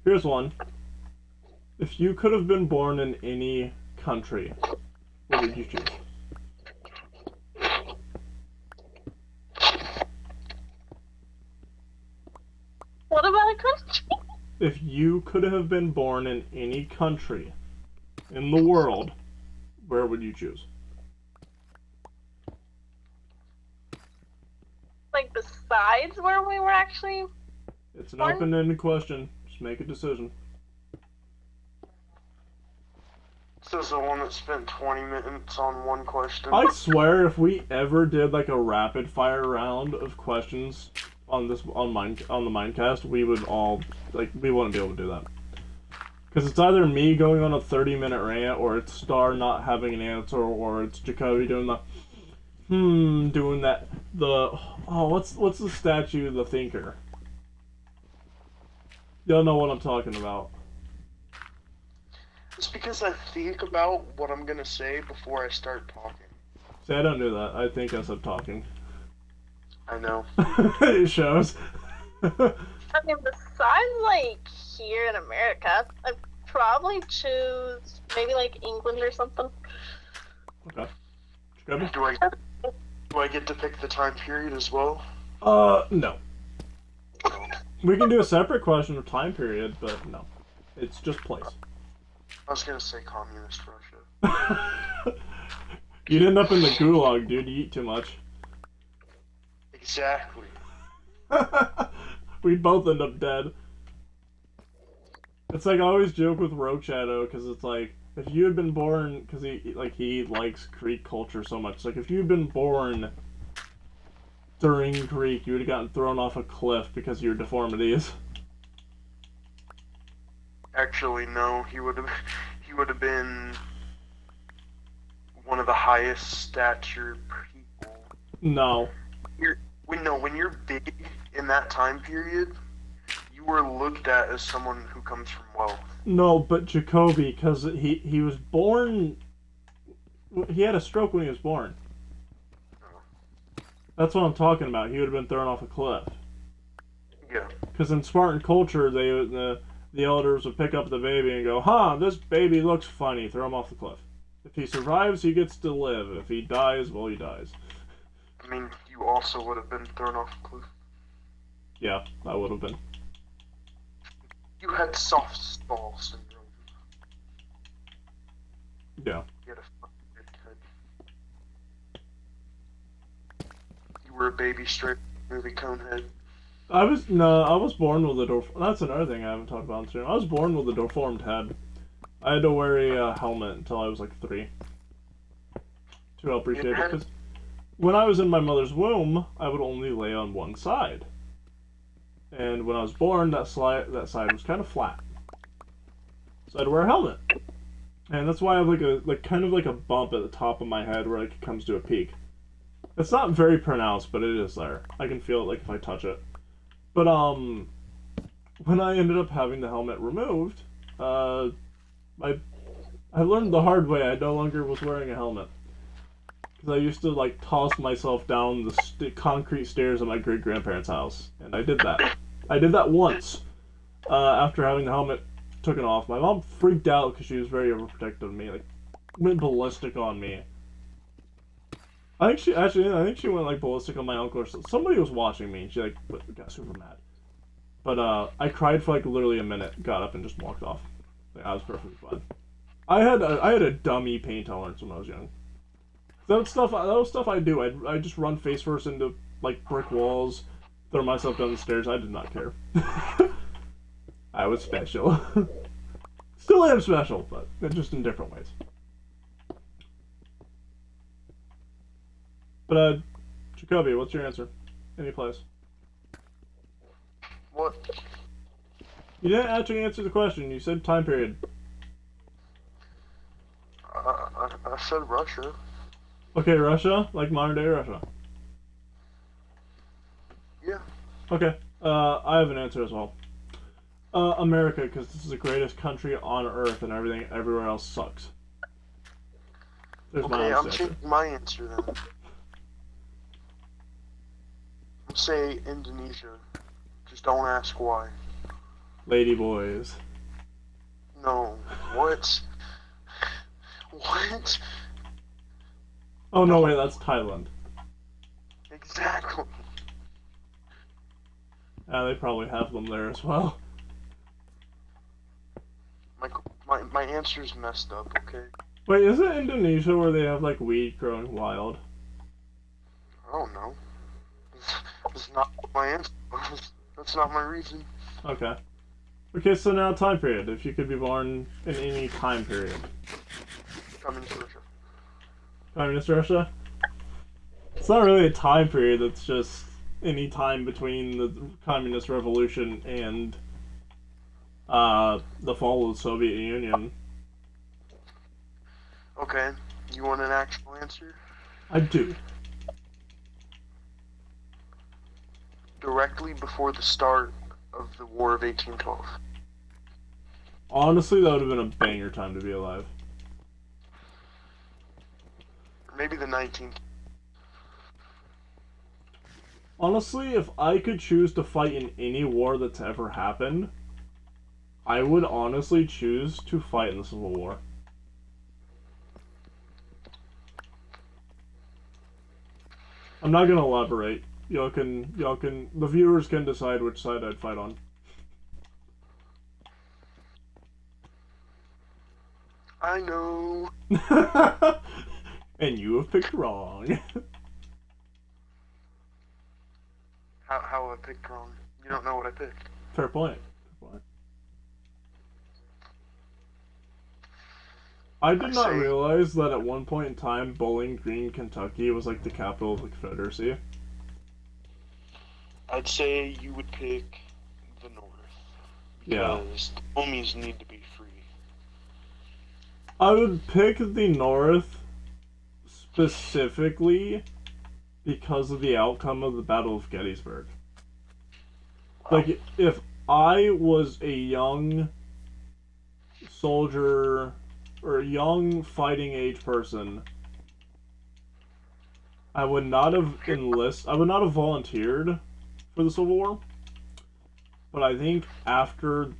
A: Here's one. If you could have been born in any country, what would you choose?
B: What about a country?
A: If you could have been born in any country in the world, where would you choose?
B: Like, besides where we were actually
A: It's an
B: born?
A: open-ended question. Just make a decision.
C: This is the one that spent 20 minutes on one question.
A: I swear, if we ever did like a rapid-fire round of questions on the Minecast, we would all we wouldn't be able to do that. Because it's either me going on a 30-minute rant, or it's Star not having an answer, or it's Jacoby doing what's the statue, the thinker? Y'all know what I'm talking about.
C: It's because I think about what I'm gonna say before I start talking.
A: See, I don't do that. I think as I'm talking.
C: I know.
A: It shows.
B: I mean, besides, like, here in America, I'd probably choose maybe, like, England or something.
A: Okay. Jacoby?
C: Do I get to pick the time period as well?
A: No.
C: No.
A: We can do a separate question of time period, but no. It's just place.
C: I was gonna say communist Russia.
A: You'd end up in the gulag, dude. You eat too much.
C: Exactly.
A: We'd both end up dead. It's like, I always joke with Rogue Shadow, because it's like, if you had been born, because he likes Greek culture so much, like, if you had been born during Greek, you would have gotten thrown off a cliff because of your deformities.
C: Actually, no. He would have been one of the highest stature people.
A: No.
C: When you're big in that time period, you were looked at as someone who comes from wealth.
A: No, but Jacoby, because he was born... He had a stroke when he was born. That's what I'm talking about. He would have been thrown off a cliff.
C: Yeah.
A: Because in Spartan culture, the elders would pick up the baby and go, "Huh, this baby looks funny," throw him off the cliff. If he survives, he gets to live. If he dies, well, he dies.
C: I mean, you also would have been thrown off a cliff.
A: Yeah, I would have been.
C: You had soft stall syndrome.
A: Yeah.
C: You had a fucking big head. You were a baby straight movie conehead.
A: I was born with a that's another thing I haven't talked about on stream. I was born with a deformed head. I had to wear a helmet until I was like 3 to help appreciate it. Because when I was in my mother's womb, I would only lay on one side, and when I was born, that side was kind of flat, so I had to wear a helmet, and that's why I have kind of a bump at the top of my head where it comes to a peak. It's not very pronounced, but it is there. I can feel it if I touch it. But when I ended up having the helmet removed, I learned the hard way. I no longer was wearing a helmet. Because I used to, toss myself down the concrete stairs of my great-grandparents' house. And I did that. I did that once. After having the helmet taken off. My mom freaked out because she was very overprotective of me. Went ballistic on me. I think she went, ballistic on my uncle or something. Somebody was watching me, and she, got super mad. But, I cried for, literally a minute, got up, and just walked off. I was perfectly fine. I had a dummy pain tolerance when I was young. That was stuff I do. I'd just run face first into brick walls, throw myself down the stairs. I did not care. I was special. Still am special, but just in different ways. But Jacoby, what's your answer? Any place?
C: What?
A: You didn't actually answer the question. You said time period.
C: I said Russia.
A: Okay, Russia? Like modern day Russia?
C: Yeah.
A: Okay. I have an answer as well. America, because this is the greatest country on Earth and everything everywhere else sucks. There's
C: okay, I'm changing my answer then. I'll say Indonesia. Just don't ask why.
A: Lady boys.
C: No. What? What?
A: Oh no, wait, that's Thailand.
C: Exactly.
A: They probably have them there as well.
C: My answer's messed up, okay?
A: Wait, is it Indonesia where they have weed growing wild?
C: I don't know. That's not my answer. That's not my reason.
A: Okay. Okay, so now time period. If you could be born in any time period.
C: Communist Russia.
A: Communist Russia? It's not really a time period, it's just any time between the Communist Revolution and the fall of the Soviet Union.
C: Okay, you want an actual answer?
A: I do.
C: Directly before the start of the War of 1812.
A: Honestly, that would have been a banger time to be alive.
C: Maybe the 19th.
A: Honestly, if I could choose to fight in any war that's ever happened, I would honestly choose to fight in the Civil War. I'm not gonna elaborate. Y'all can, the viewers can decide which side I'd fight on.
C: I know.
A: And you have picked wrong.
C: How I picked wrong? You don't know what I picked.
A: Fair point. I did not realize that at one point in time, Bowling Green, Kentucky was the capital of the Confederacy.
C: I'd say you would pick the North. Because the homies need to be free.
A: I would pick the North specifically because of the outcome of the Battle of Gettysburg. If I was a young soldier or a young fighting age person, I would not have volunteered for the Civil War. But I think after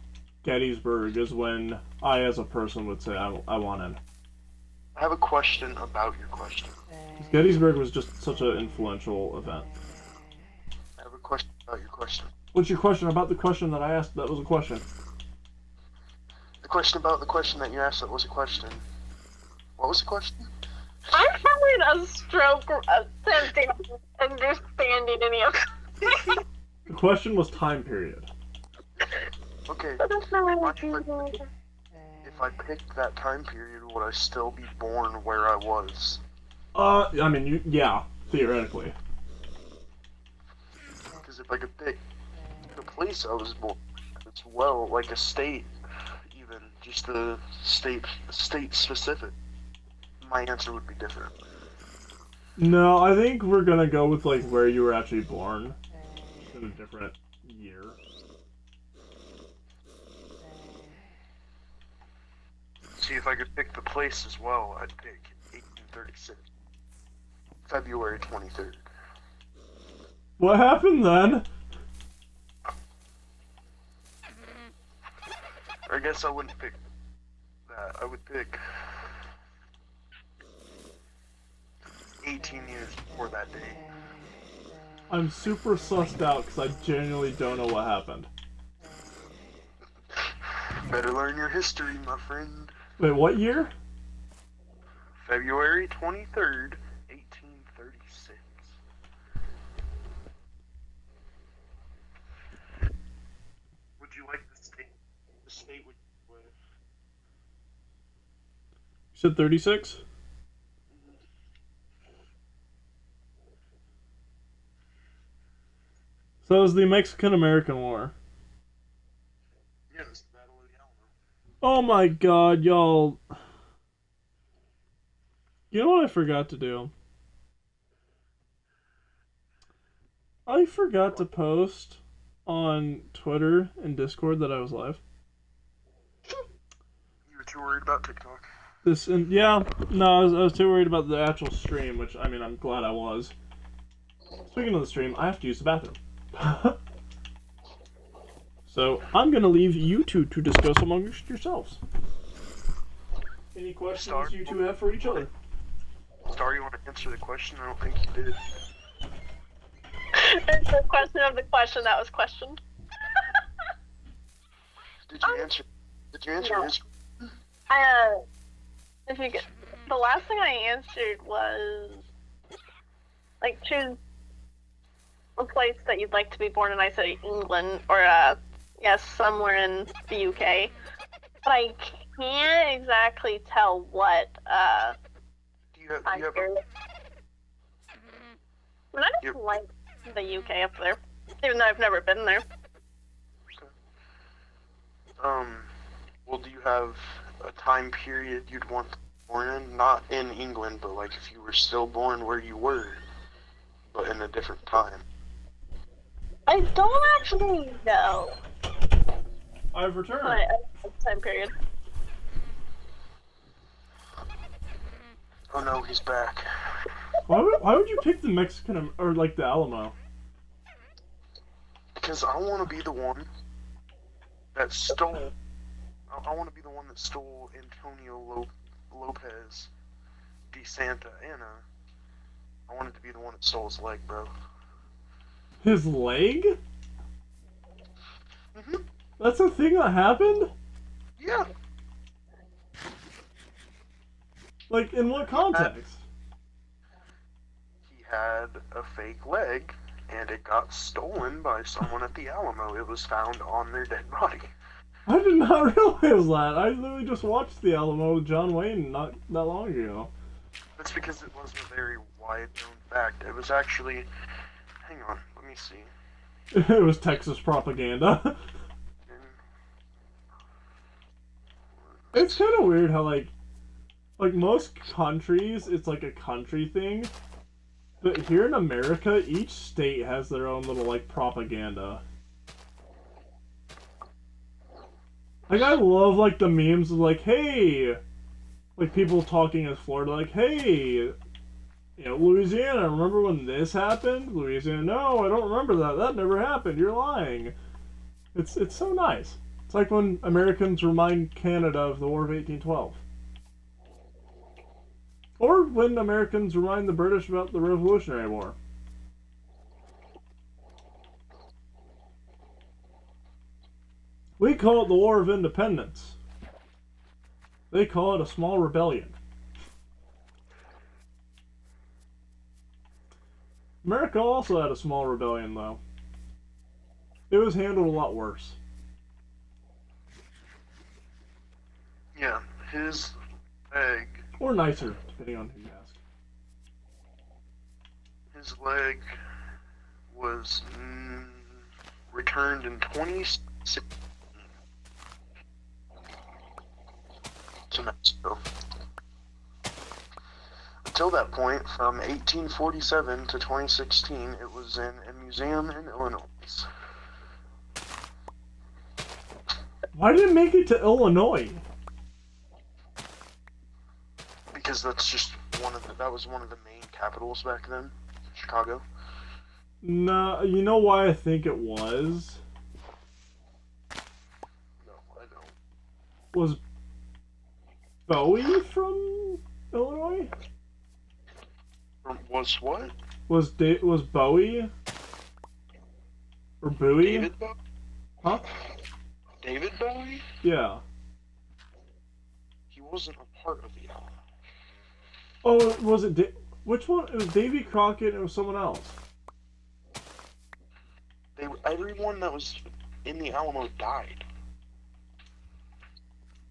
A: Gettysburg is when I, as a person, would say I want in.
C: I have a question about your question.
A: Gettysburg was just such an influential event.
C: I have a question about your question.
A: What's your question about the question that I asked? That was a question.
C: The question about the question that you asked that was a question. What was the question?
B: I'm having a stroke attempting understanding any of it.
A: The question was time period.
C: Okay. If I picked that time period, would I still be born where I was?
A: I mean, yeah, theoretically.
C: Because if I could pick the place I was born, as well, like a state, even just a state specific, my answer would be different.
A: No, I think we're gonna go with like where you were actually born in a different year.
C: See, if I could pick the place as well, I'd pick 1836. February 23rd.
A: What happened then?
C: I guess I wouldn't pick that. I would pick 18 years before that day.
A: I'm super sussed out because I genuinely don't know what happened.
C: Better learn your history, my friend.
A: Wait, what year?
C: February 23rd, 1836. Would you like the state? The state would you live?
A: You said 36? So it was the Mexican-American War.
C: Yeah, it's the Battle of the Alamo.
A: Oh my god, y'all. You know what I forgot to do? I forgot to post on Twitter and Discord that I was live.
C: You were too worried about TikTok.
A: Yeah, no, I was too worried about the actual stream, which, I mean, I'm glad I was. Speaking of the stream, I have to use the bathroom. So, I'm gonna leave you two to discuss amongst yourselves. Any questions you two have for each other?
C: Star, you want to answer the question? I don't think you did.
B: It's the question of the question that was questioned.
C: Did you answer? Did you answer
B: No.
C: his?
B: If you get the last thing I answered was like choose a place that you'd like to be born in. I said England or yes, somewhere in the UK, but I can't exactly tell what
C: Do you have
B: time
C: a,
B: period. And I just like the UK up there, even though I've never been there.
C: well, do you have a time period you'd want to be born in? Not in England, but like if you were still born where you were, but in a different time.
B: I don't actually know
A: I've returned.
B: what time period.
C: Oh no, he's back.
A: Why would you pick the Mexican, or like the Alamo?
C: Because I want to be the one that stole. I want to be the one that stole Antonio Lopez de Santa Anna. I wanted to be the one that stole his leg, bro.
A: His leg?
C: Mhm.
A: That's a thing that happened?
C: Yeah.
A: Like, in what context?
C: He had a fake leg, and it got stolen by someone at the Alamo. It was found on their dead body.
A: I did not realize that. I literally just watched the Alamo with John Wayne not that long ago.
C: That's because it wasn't a very wide-known fact. It was actually... Hang on, let me see.
A: It was Texas propaganda. It's kind of weird how, like most countries, it's like a country thing. But here in America, each state has their own little, like, propaganda. Like, I love, like, the memes of, like, hey... Like, people talking as Florida, like, hey... You know, Louisiana, remember when this happened? Louisiana, no, I don't remember that. That never happened. You're lying. It's so nice. It's like when Americans remind Canada of the War of 1812. Or when Americans remind the British about the Revolutionary War. We call it the War of Independence. They call it a small rebellion. America also had a small rebellion, though. It was handled a lot worse.
C: Yeah, his leg.
A: Or nicer, depending on who you ask.
C: His leg was returned in 2016 to Mexico. Until that point, from 1847 to 2016, it was in a museum in Illinois.
A: Why did it make it to Illinois?
C: Because that's just that was one of the main capitals back then, Chicago.
A: No, you know why I think it was?
C: No, I don't.
A: Was Bowie from Illinois?
C: Was what?
A: Was Bowie? Or Bowie?
C: David Bowie?
A: Huh?
C: David Bowie?
A: Yeah.
C: He wasn't a part of the album.
A: Oh, was it? Which one? It was Davy Crockett and it was someone else.
C: Everyone that was in the Alamo died.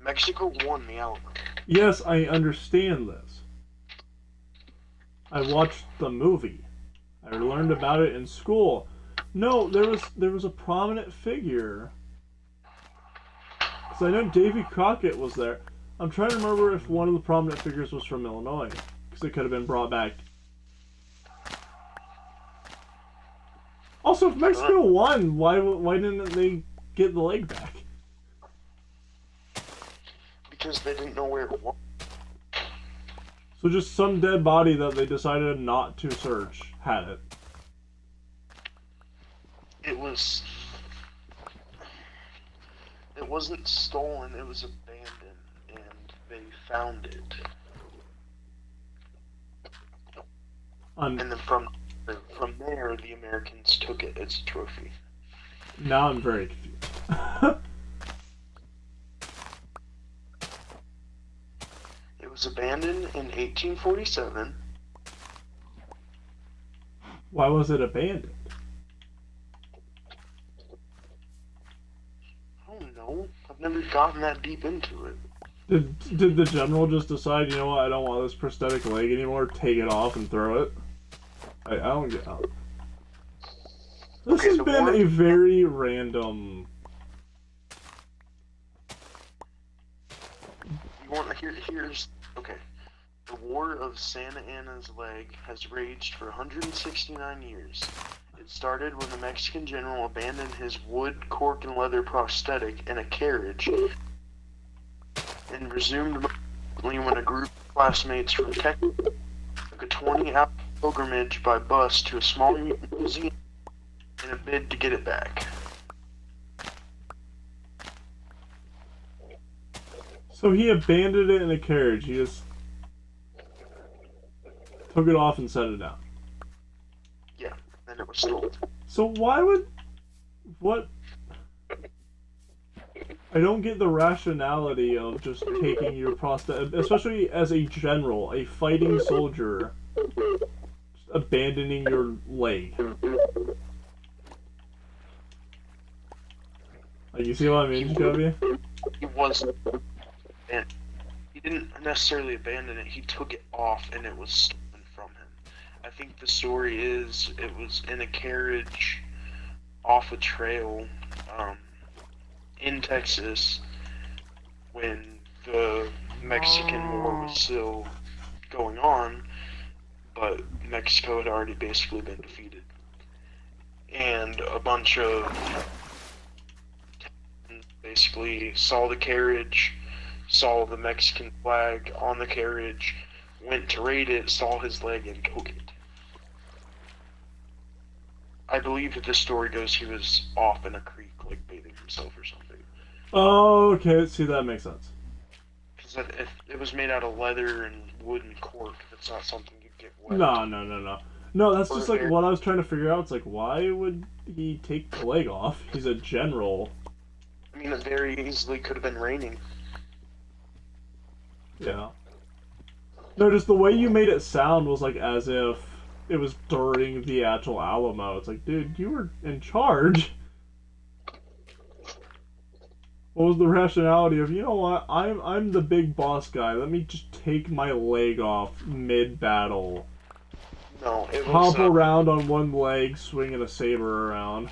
C: Mexico won the Alamo.
A: Yes, I understand this. I watched the movie. I learned about it in school. No, there was a prominent figure. So I know Davy Crockett was there. I'm trying to remember if one of the prominent figures was from Illinois, because it could have been brought back. Also, if Mexico won, why didn't they get the leg back?
C: Because they didn't know where it was.
A: So just some dead body that they decided not to search had it.
C: It wasn't stolen, it was abandoned, and they found it. And then from there, the Americans took it as a trophy.
A: Now I'm very confused.
C: It was abandoned in 1847.
A: Why was it abandoned?
C: I don't know. I've never gotten that deep into it.
A: Did the general just decide, you know what, I don't want this prosthetic leg anymore, take it off and throw it? I don't get it. This has been a very random...
C: You want to here's... Okay. The War of Santa Anna's Leg has raged for 169 years. It started when the Mexican general abandoned his wood, cork, and leather prosthetic in a carriage, and resumed when a group of classmates from Texas took a 20-hour pilgrimage by bus to a small museum in a bid to get it back.
A: So he abandoned it in a carriage. He just took it off and set it down.
C: Yeah, and it was stolen.
A: So why would... What... I don't get the rationality of just taking your prosthetic, especially as a general, a fighting soldier, just abandoning your leg. Like, you see what I mean, Jacoby?
C: He wasn't. And he didn't necessarily abandon it, he took it off and it was stolen from him. I think the story is it was in a carriage off a trail in Texas when the Mexican War was still going on, but Mexico had already basically been defeated. And a bunch of basically saw the carriage, saw the Mexican flag on the carriage, went to raid it, saw his leg, and took it. I believe that this story goes he was off in a creek, like bathing himself or something.
A: Oh, okay. See, that makes sense.
C: Because if it was made out of leather and wood and cork, it's not something you'd get wet.
A: No. No, that's just like what I was trying to figure out. It's like, why would he take the leg off? He's a general.
C: I mean, it very easily could have been raining.
A: Yeah. No, just the way you made it sound was like as if it was during the actual Alamo. It's like, dude, you were in charge. What was the rationality of, you know what, I'm the big boss guy, let me just take my leg off mid-battle.
C: No, it was...
A: Hop around on one leg, swinging a saber around.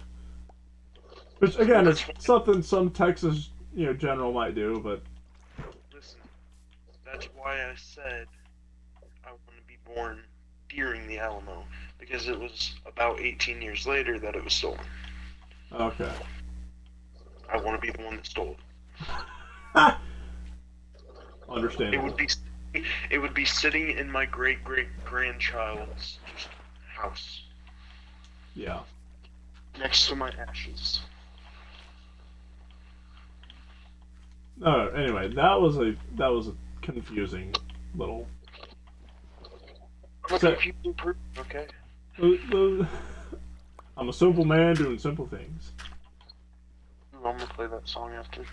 A: Which, again, is something some Texas, general might do, but...
C: Listen, that's why I said I want to be born during the Alamo. Because it was about 18 years later that it was stolen.
A: Okay.
C: I want to be the one that stole it.
A: Understandable.
C: It would be sitting in my great-great-grandchild's house.
A: Yeah.
C: Next to my ashes.
A: Anyway, that was a confusing little...
C: Look at people prove, okay?
A: I'm a simple man doing simple things.
C: I'm gonna play that song after.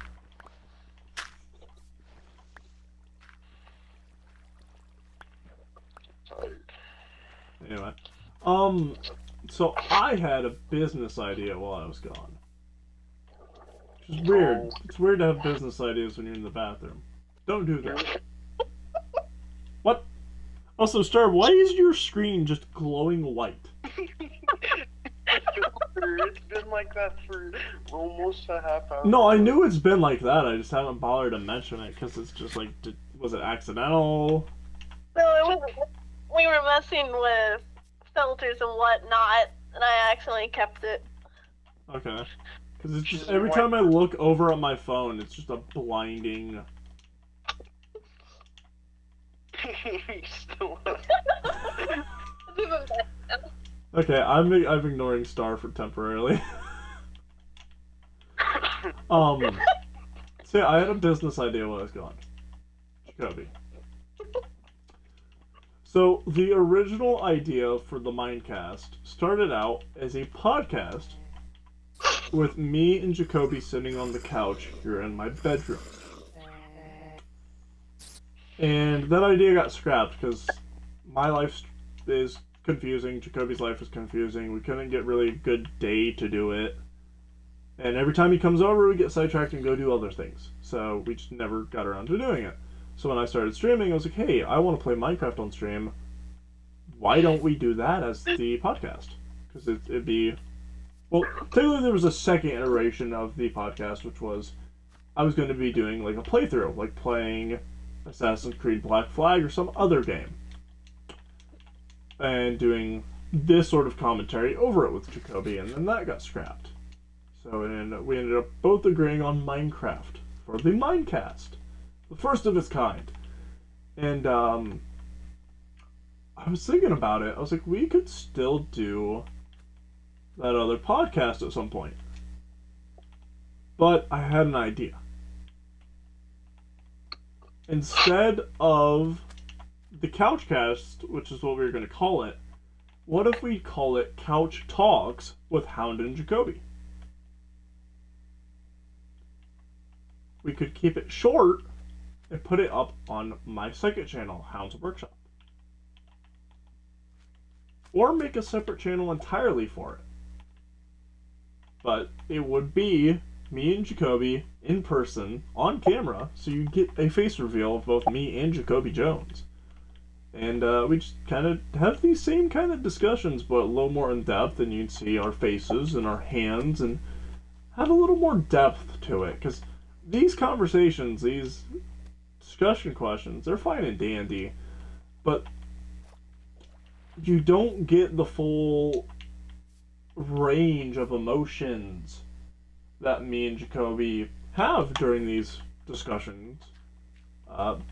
C: Tired.
A: Anyway, so I had a business idea while I was gone. Which is weird.
C: Oh.
A: It's weird to have business ideas when you're in the bathroom. Don't do that. What? Also, Star, why is your screen just glowing white?
C: It's been like that for almost a half hour.
A: No, I knew it's been like that. I just haven't bothered to mention it because it's just like, was it accidental?
B: No, it was. We were messing with filters and whatnot, and I accidentally kept it.
A: Okay. Because it's just every time I look over at my phone, it's just a blinding.
C: Still.
A: Okay, I'm ignoring Star for temporarily. So yeah, I had a business idea while I was gone. Jacoby. So the original idea for the Minecast started out as a podcast with me and Jacoby sitting on the couch here in my bedroom. And that idea got scrapped because my life is confusing, Jacoby's life is confusing, we couldn't get really a good day to do it. And every time he comes over, we get sidetracked and go do other things. So we just never got around to doing it. So when I started streaming, I was like, hey, I want to play Minecraft on stream. Why don't we do that as the podcast? Because it'd be... Well, technically there was a second iteration of the podcast, which was I was going to be doing like a playthrough, like playing Assassin's Creed Black Flag or some other game. And doing this sort of commentary over it with Jacoby, and then that got scrapped. So we ended up both agreeing on Minecraft for the Minecast, the first of its kind. And I was thinking about it. I was like, we could still do that other podcast at some point. But I had an idea. Instead of the Couchcast, which is what we were going to call it, what if we call it Couch Talks with Hound and Jacoby? We could keep it short and put it up on my second channel, Hound's Workshop. Or make a separate channel entirely for it. But it would be me and Jacoby in person, on camera, so you get a face reveal of both me and Jacoby Jones. And we just kind of have these same kind of discussions, but a little more in depth, and you'd see our faces and our hands, and have a little more depth to it. Because these conversations, these discussion questions, they're fine and dandy, but you don't get the full range of emotions that me and Jacoby have during these discussions,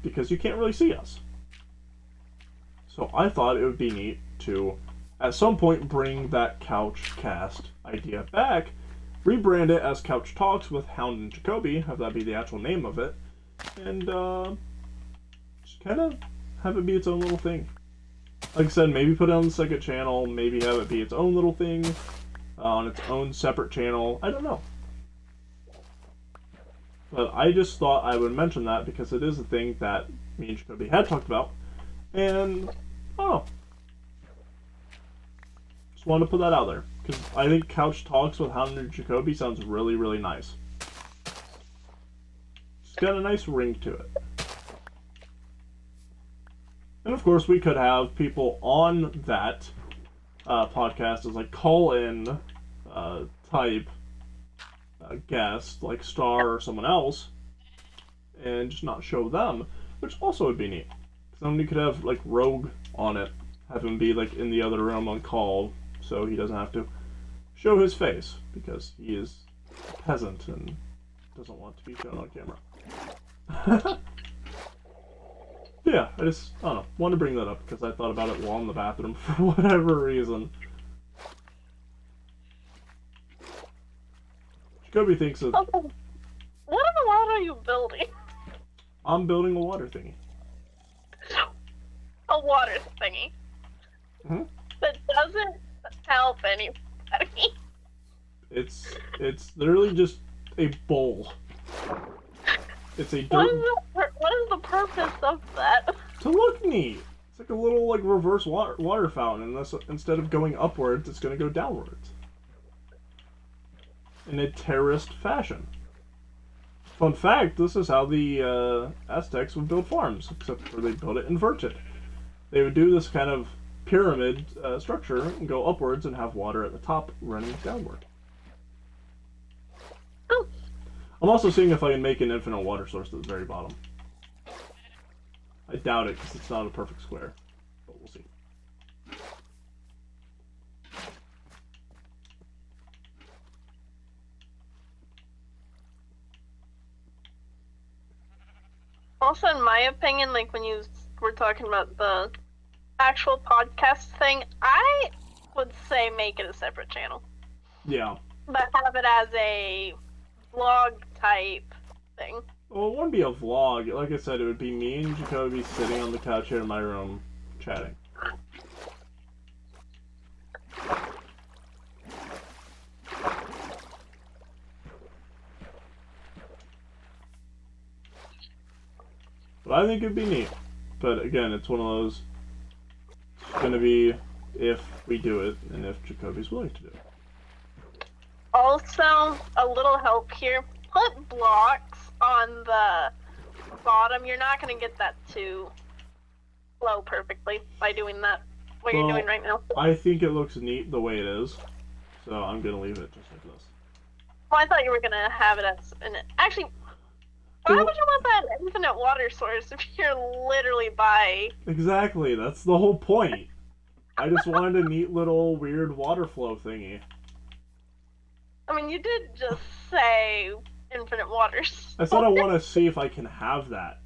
A: because you can't really see us. So I thought it would be neat to, at some point, bring that couch cast idea back rebrand it as Couch Talks with Hound and Jacoby, have that be the actual name of it, and just kind of have it be its own little thing. Like I said, maybe put it on the second channel, maybe have it be its own little thing on its own separate channel. I don't know. But I just thought I would mention that because it is a thing that me and Jacoby had talked about. And, oh. Just wanted to put that out there. Because I think Couch Talks with Hound and Jacoby sounds really, really nice. It's got a nice ring to it. And of course, we could have people on that podcast as like call-in type guest, like Star or someone else, and just not show them, which also would be neat. Then you could have like Rogue on it, have him be like in the other room on call, so he doesn't have to show his face because he is a peasant and doesn't want to be shown on camera. Yeah, I don't know, wanted to bring that up because I thought about it while in the bathroom for whatever reason. Jacoby thinks of...
B: What in the world are you building?
A: I'm building a water thingy.
B: A water thingy.
A: Mm-hmm.
B: That doesn't help anybody.
A: It's literally just a bowl. It's a dirt...
B: What is the purpose of that?
A: To look neat. It's like a little like reverse water fountain. Unless instead of going upwards, it's going to go downwards. In a terraced fashion. Fun fact, this is how the Aztecs would build farms, except for they built it inverted. They would do this kind of pyramid structure and go upwards and have water at the top running downward.
B: Oh.
A: I'm also seeing if I can make an infinite water source at the very bottom. I doubt it because it's not a perfect square, but we'll see.
B: Also, in my opinion, like when you were talking about the actual podcast thing, I would say make it a separate channel.
A: Yeah.
B: But have it as a vlog type thing.
A: Well, it wouldn't be a vlog. Like I said, it would be me and Jacoby sitting on the couch here in my room, chatting. But I think it'd be neat. But again, it's one of those. It's gonna be if we do it, and if Jacoby's willing to do it.
B: Also, a little help here. Put blocks on the bottom. You're not going to get that to flow perfectly by doing that, what you're doing right now.
A: I think it looks neat the way it is, so I'm going to leave it just like this.
B: Well, I thought you were going to have it as an... Actually, why would you want that infinite water source if you're literally by...
A: Exactly, that's the whole point. I just wanted a neat little weird water flow thingy.
B: I mean, you did just say infinite waters.
A: I said I want to see if I can have that,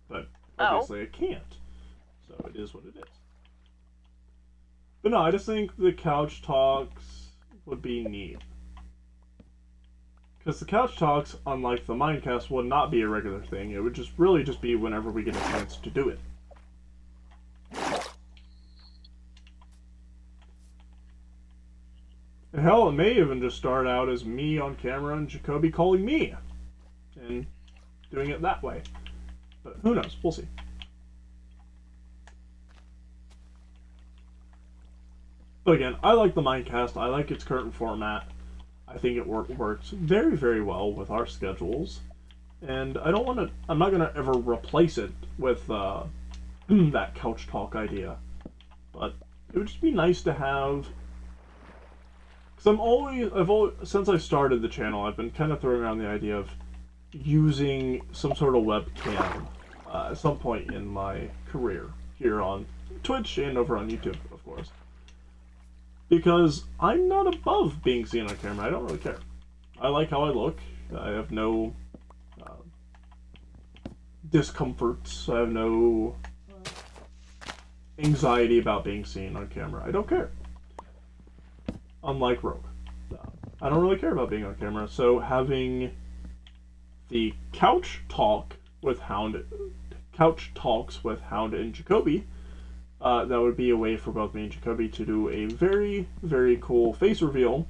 A: but obviously I can't. So it is what it is. But no, I just think the couch talks would be neat. Because the couch talks, unlike the Minecast, would not be a regular thing. It would just really just be whenever we get a chance to do it. And hell, it may even just start out as me on camera and Jacoby calling me. And doing it that way. But who knows? We'll see. But again, I like the Minecast. I like its current format. I think it works very, very well with our schedules. And I don't want to... I'm not going to ever replace it with that couch talk idea. But it would just be nice to have... Because since I started the channel, I've been kind of throwing around the idea of using some sort of webcam at some point in my career here on Twitch and over on YouTube, of course. Because I'm not above being seen on camera. I don't really care. I like how I look. I have no discomforts. I have no anxiety about being seen on camera. I don't care. Unlike Rogue. I don't really care about being on camera. So having the couch talks with Hound and Jacoby, that would be a way for both me and Jacoby to do a very, very cool face reveal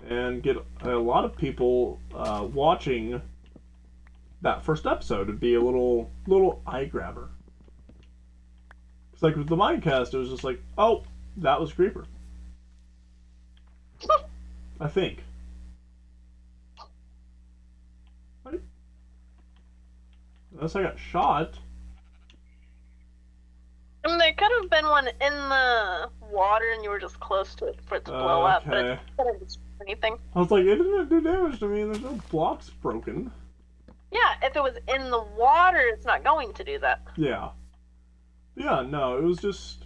A: and get a lot of people watching that first episode. It'd be a little eye grabber. It's like with the Minecast, it was just like, oh, that was Creeper. I think. Right? Unless I got shot.
B: I mean, there could have been one in the water and you were just close to it for it to blow up, but it couldn't destroy anything.
A: I was like, it didn't do damage to me, there's no blocks broken.
B: Yeah, if it was in the water, it's not going to do that.
A: Yeah. Yeah, no, it was just...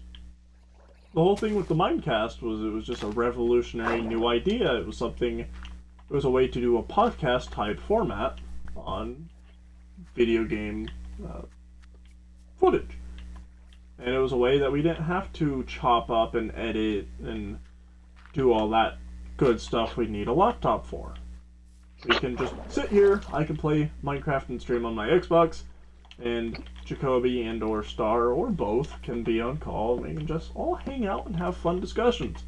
A: The whole thing with the Minecast was it was just a revolutionary new idea. It was something... It was a way to do a podcast-type format on video game footage. And it was a way that we didn't have to chop up and edit and do all that good stuff we need a laptop for. We can just sit here, I can play Minecraft and stream on my Xbox, and Jacoby and or Star or both can be on call, and we can just all hang out and have fun discussions.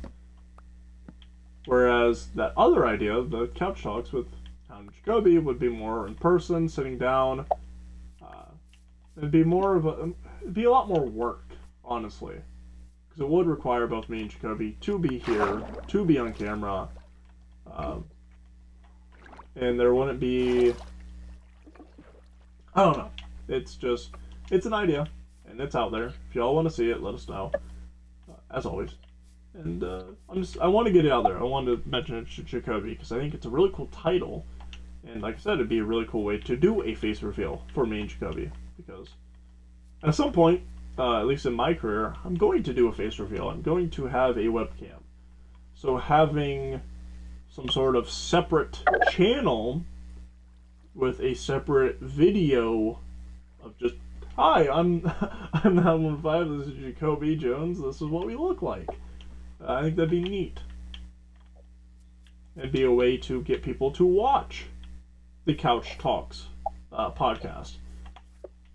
A: Whereas that other idea, the couch talks with Hound and Jacoby, would be more in person, sitting down. It'd be more of a... It'd be a lot more work, honestly. Because it would require both me and Jacoby to be here, to be on camera. And there wouldn't be... I don't know. It's just... It's an idea. And it's out there. If y'all want to see it, let us know. As always. And I want to get it out there. I want to mention it to Jacoby because I think it's a really cool title. And like I said, it'd be a really cool way to do a face reveal for me and Jacoby. Because at some point, at least in my career, I'm going to do a face reveal. I'm going to have a webcam. So having some sort of separate channel with a separate video of just, hi, I'm 915, this is Jacoby Jones, this is what we look like. I think that'd be neat. It'd be a way to get people to watch the Couch Talks podcast.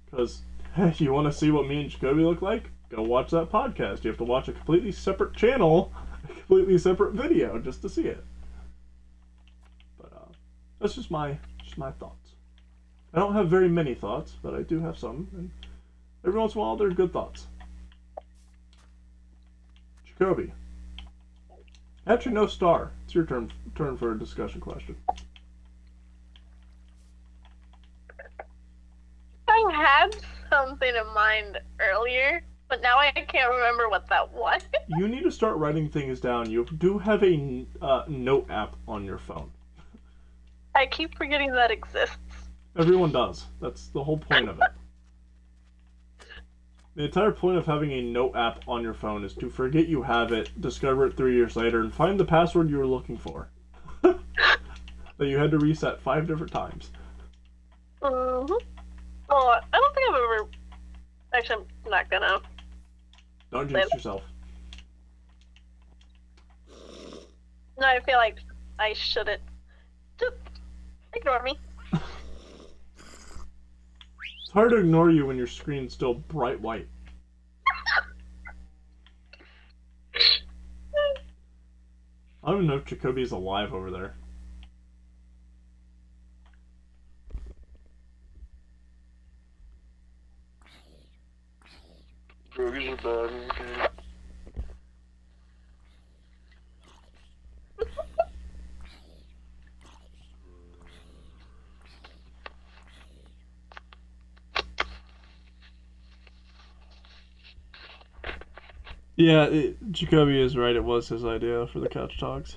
A: Because if you want to see what me and Jacoby look like, go watch that podcast. You have to watch a completely separate channel, a completely separate video just to see it. But that's just my thoughts. I don't have very many thoughts, but I do have some, and every once in a while they're good thoughts. Jacoby. Actually, no, Star. It's your turn for a discussion question.
B: I had something in mind earlier, but now I can't remember what that was.
A: You need to start writing things down. You do have a note app on your phone.
B: I keep forgetting that exists.
A: Everyone does. That's the whole point of it. The entire point of having a note app on your phone is to forget you have it, discover it 3 years later, and find the password you were looking for. That you had to reset 5 different times.
B: Mm-hmm. Oh, I don't think I've ever... Actually, I'm not gonna.
A: Don't jinx yourself.
B: No, I feel like I shouldn't. Just ignore me.
A: It's hard to ignore you when your screen's still bright white. I don't even know if Jacoby's alive over there.
C: Drogies are bad, okay.
A: Yeah, Jacoby is right. It was his idea for the Couch Talks.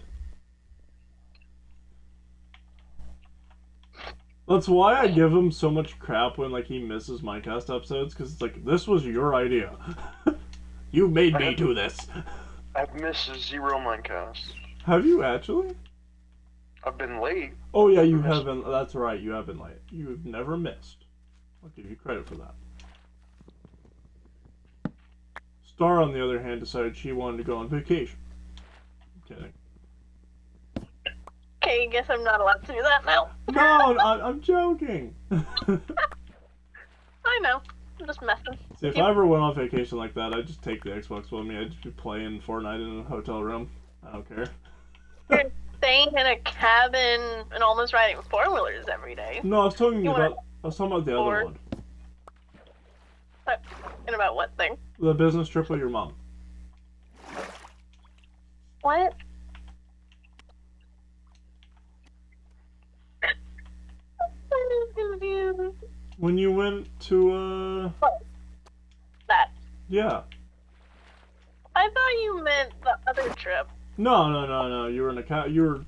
A: That's why I give him so much crap when he misses Minecast episodes, because it's like, this was your idea. You made me do this.
C: I've missed 0 Minecast.
A: Have you actually?
C: I've been late.
A: Oh yeah, you haven't. That's right, you have been late. You've never missed. I'll give you credit for that. Star, on the other hand, decided she wanted to go on vacation. I'm kidding.
B: Okay, I guess I'm not allowed to do that now.
A: No, I'm joking.
B: I know. I'm just messing.
A: See, if I ever went on vacation like that, I'd just take the Xbox with me. I'd just be playing Fortnite in a hotel room. I don't care.
B: You're staying in a cabin and almost riding four-wheelers every day.
A: No, I was talking about the other one.
B: And about what thing?
A: The business trip with your mom.
B: What? I'm confused.
A: When you went to,
B: That.
A: Yeah.
B: I thought you meant the other trip.
A: No. You were in you were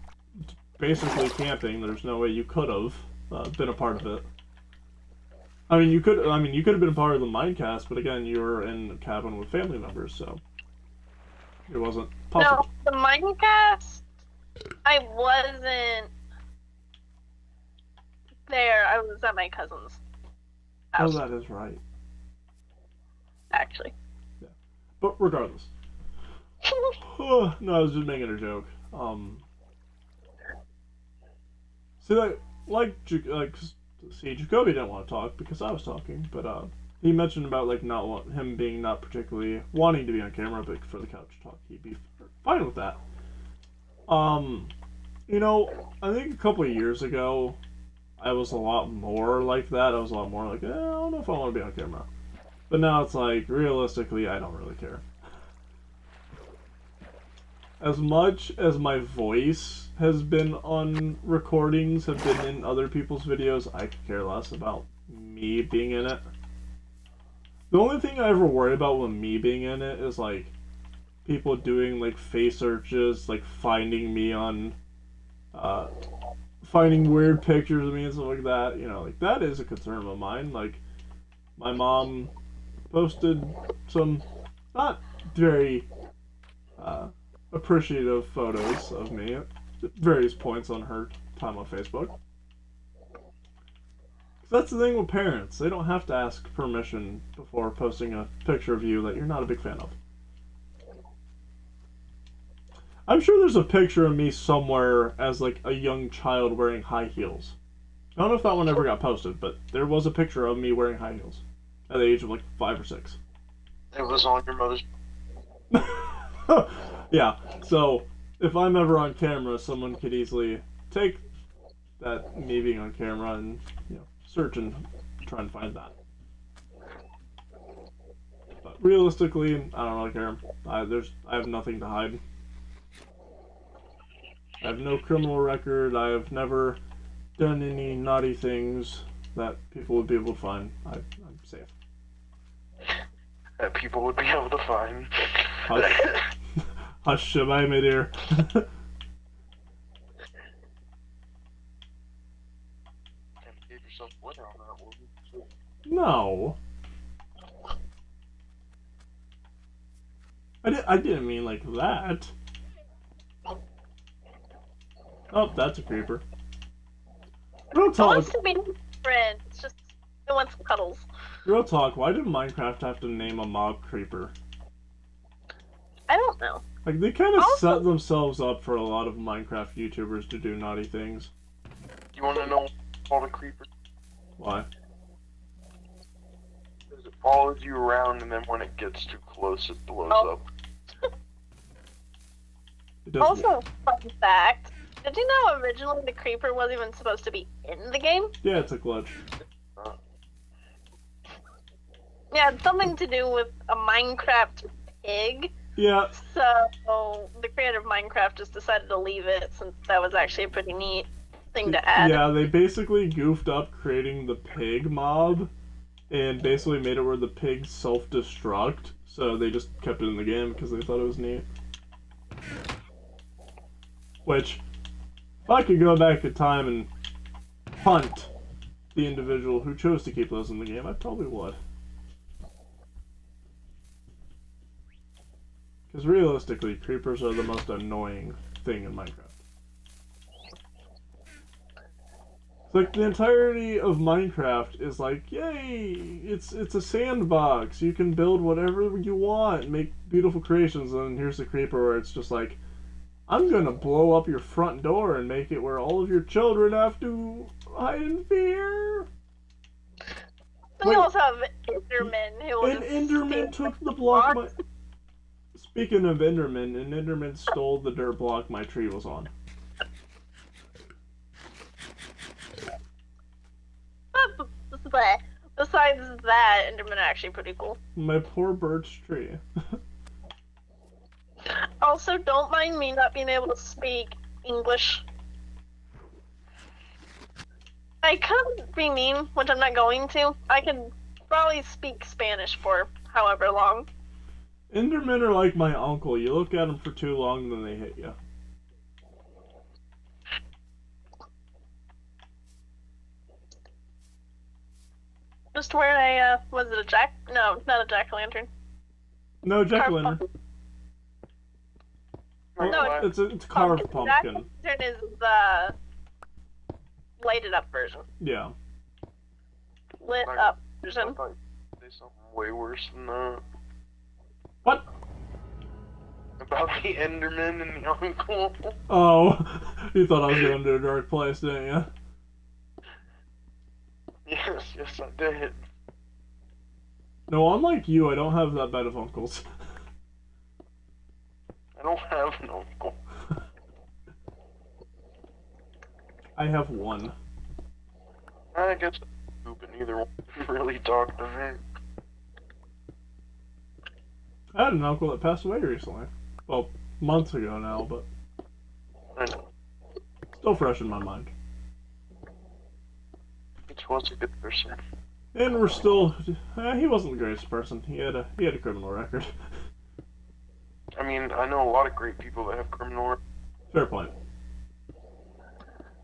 A: basically camping. There's no way you could have been a part of it. I mean, you could have been a part of the Minecast, but again, you were in a cabin with family members, so it wasn't possible.
B: No, the Minecast, I wasn't there. I was at my cousin's house.
A: Oh, that is right.
B: Actually.
A: Yeah. But regardless. No, I was just making a joke. See, Jacoby didn't want to talk because I was talking, but he mentioned about like him being not particularly wanting to be on camera, but for the couch talk, he'd be fine with that. You know, I think a couple of years ago, I was a lot more like that. I was a lot more like, I don't know if I want to be on camera. But now it's like, realistically, I don't really care. As much as my voice has been on recordings, have been in other people's videos, I could care less about me being in it. The only thing I ever worry about with me being in it is like people doing like face searches, like finding me on, finding weird pictures of me and stuff like that. You know, like that is a concern of mine. Like my mom posted some not very appreciative photos of me at various points on her time on Facebook. That's the thing with parents. They don't have to ask permission before posting a picture of you that you're not a big fan of. I'm sure there's a picture of me somewhere as like a young child wearing high heels. I don't know if that one ever got posted, but there was a picture of me wearing high heels at the age of like 5 or 6.
C: It was on your mother's.
A: Yeah, so if I'm ever on camera, someone could easily take that me being on camera and, you know, search and try and find that. But realistically, I don't really care. I have nothing to hide. I have no criminal record. I have never done any naughty things that people would be able to find. I'm safe.
C: That people would be able to find.
A: Hush, Shabbai, my dear.
C: Can't give yourself away on that one.
A: No. I didn't mean like that. Oh, that's a creeper. Real
B: It wants
A: talk.
B: to be friend. It's just it wants cuddles.
A: Real talk. Why did Minecraft have to name a mob creeper?
B: I don't know.
A: Like they kind of
B: Also-
A: set themselves up for a lot of Minecraft YouTubers to do naughty things.
C: You want to know all the creeper?
A: Why?
C: Because it follows you around, and then when it gets too close, it blows
B: Oh.
C: up.
A: It does.
B: Also, fun fact. Did you know originally the creeper wasn't even supposed to be in the game?
A: Yeah, it's a glitch.
B: Yeah, it's something to do with a Minecraft pig.
A: Yeah,
B: So the creator of Minecraft just decided to leave it since that was actually a pretty neat thing to add.
A: yeah. They basically goofed up creating the pig mob, and basically made it where the pigs self-destruct. So they just kept it in the game because they thought it was neat. Which, if I could go back in time and hunt the individual who chose to keep those in the game, I probably would. Because realistically, creepers are the most annoying thing in Minecraft. It's like the entirety of Minecraft is like, yay! It's a sandbox. You can build whatever you want, make beautiful creations, and here's the creeper where it's just like, I'm gonna blow up your front door and make it where all of your children have to hide in fear.
B: Then you also have Enderman who will
A: An Enderman took the block my... Speaking of Enderman, an Enderman stole the dirt block my tree was on.
B: Besides that, Enderman are actually pretty cool.
A: My poor birch tree.
B: Also, don't mind me not being able to speak English. I could be mean, which I'm not going to. I can probably speak Spanish for however long.
A: Endermen are like my uncle. You look at them for too long, then they hit you.
B: Just wear a, was it a jack? No, not a jack-o'-lantern.
A: No, jack-o'-lantern.
B: No,
A: It's a carved pumpkin.
B: Jack-o'-lantern is the lighted up version.
A: Yeah.
B: Lit up version.
C: I thought you say something way worse than that.
A: What?
C: About the Enderman and the uncle.
A: Oh, you thought I was going to a dark place, didn't you?
C: Yes, I did.
A: No, unlike you, I don't have that bad of uncles.
C: I don't have an uncle.
A: I have one.
C: I guess and neither one really talked to me.
A: I had an uncle that passed away recently. Well, months ago now, but
C: I know.
A: still fresh in my mind.
C: He was a good person.
A: And we're still... he wasn't the greatest person. He had a criminal record.
C: I mean, I know a lot of great people that have criminal records.
A: Fair point.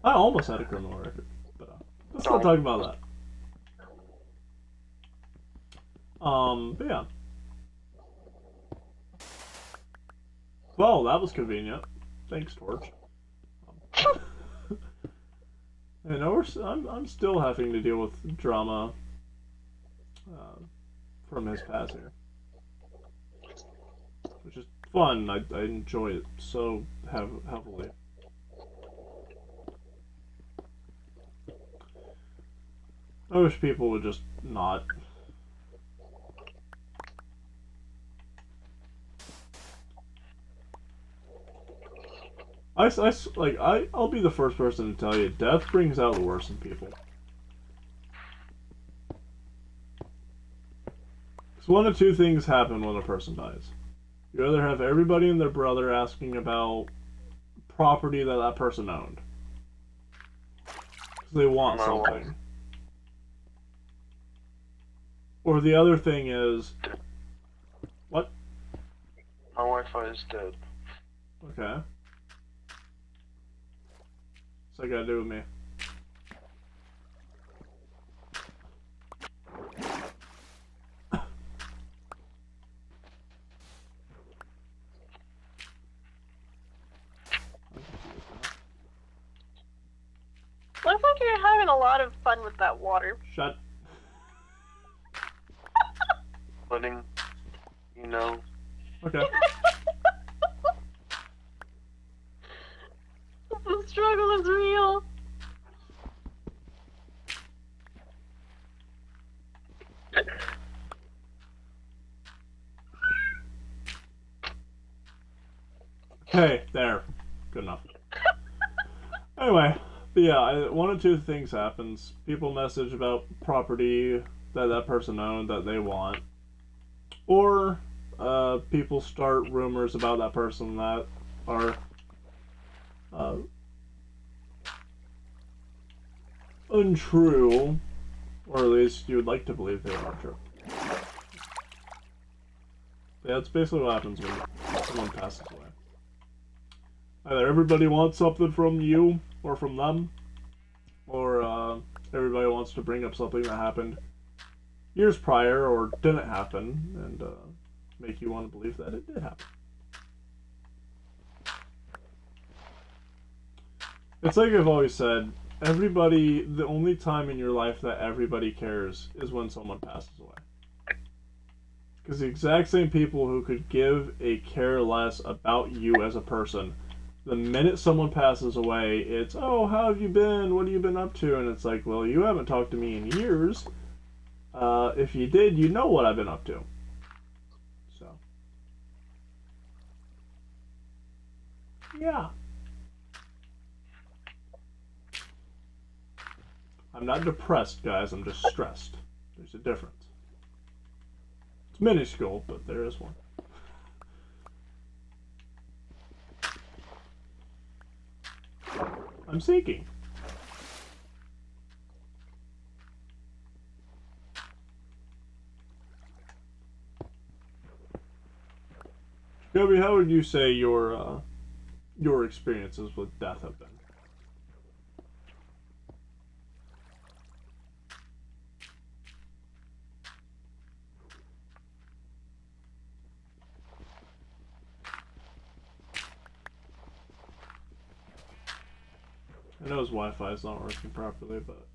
A: I almost had a criminal record, but let's not talk about that. But yeah. Well, that was convenient. Thanks, Torch. And I'm still having to deal with drama from his past here, which is fun. I enjoy it so heavily. I wish people would just not. I'll be the first person to tell you, death brings out the worst in people. Because one of two things happen when a person dies. You either have everybody and their brother asking about property that person owned. Because they want something. Or the other thing is... What?
C: My Wi-Fi is dead.
A: Okay. What's that got to do with me?
B: Looks like you're having a lot of fun with that water.
A: Shut.
C: Letting you know.
A: Okay.
B: The struggle is real.
A: Okay, there. Good enough. Anyway, but yeah, one of two things happens. People message about property that person owned that they want. Or people start rumors about that person that are untrue, or at least you would like to believe they are true. Yeah, that's basically what happens when someone passes away. Either everybody wants something from you or from them, or everybody wants to bring up something that happened years prior or didn't happen and make you want to believe that it did happen. It's like I've always said, the only time in your life that everybody cares is when someone passes away. Because the exact same people who could give a care less about you as a person The minute someone passes away, it's, oh, how have you been? What have you been up to? And it's like, well, you haven't talked to me in years. If you did, you know what I've been up to. So. Yeah. I'm not depressed, guys. I'm just stressed. There's a difference. It's minuscule, but there is one. I'm seeking. Jacoby, how would you say your experiences with death have been? I know his Wi-Fi is not working properly, but...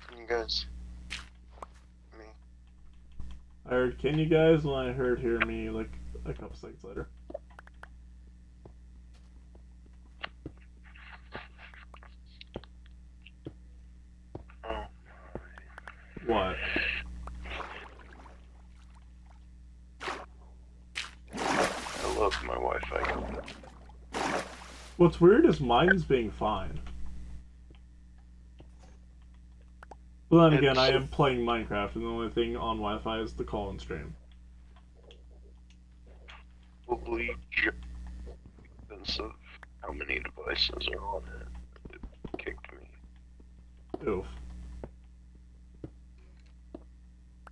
C: Can you guys... me?
A: I heard, can you guys? And I heard hear me like a couple seconds later.
C: Oh.
A: What?
C: I love my Wi-Fi.
A: What's weird is mine's being fine. But then again, I am playing Minecraft, and the only thing on Wi-Fi is the call-in stream.
C: Probably because of how many devices are on it. It kicked me.
A: Oof.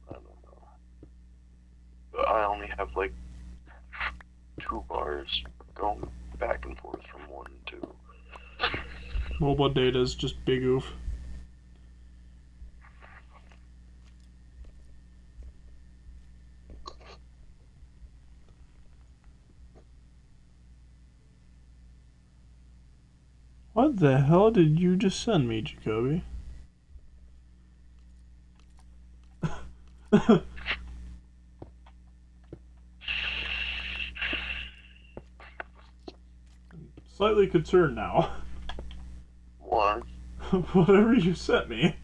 C: I don't know. But I only have like 2 bars going back and forth from 1 to 2.
A: Mobile data is just big oof. What the hell did you just send me, Jacoby? Slightly concerned now.
C: What?
A: Whatever you sent me.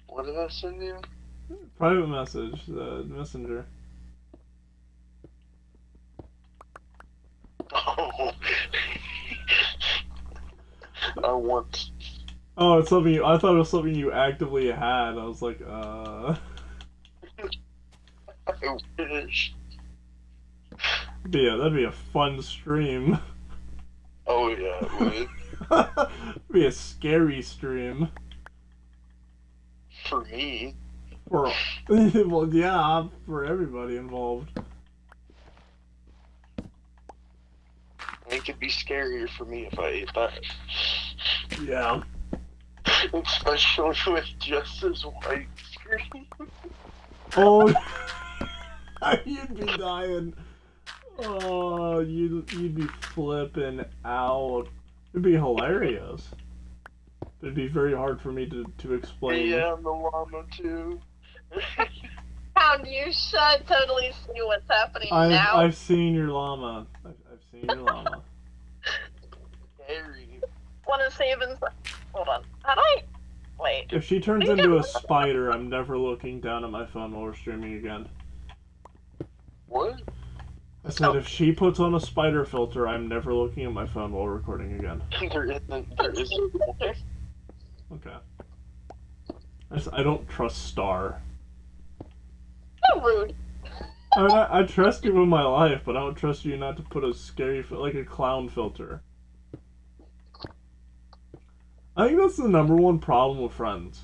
C: What did I send you?
A: Private message, messenger.
C: Oh. I want.
A: Oh, it's something you, I thought it was something you actively had. I was like,
C: I wish.
A: Yeah, that'd be a fun stream.
C: Oh yeah, it would.
A: Be a scary stream.
C: For me.
A: For, well, yeah, for everybody involved.
C: It could be scarier for me if I ate that.
A: Yeah.
C: Especially with just this white screen.
A: Oh, you'd be dying. Oh, you'd be flipping out. It'd be hilarious. It'd be very hard for me to explain.
C: Yeah, and the llama too.
B: Pound, you should totally see what's happening now.
A: I've seen your llama. I've seen your llama.
C: Scary.
B: Want to save and... Hold on. How do I... Wait.
A: If she turns into a spider, I'm never looking down at my phone while we're streaming again.
C: What?
A: I said if she puts on a spider filter, I'm never looking at my phone while recording again.
C: There isn't.
A: Okay. I don't trust Star.
B: So rude.
A: I trust you with my life, but I don't trust you not to put a scary, like a clown filter. I think that's the number 1 problem with friends,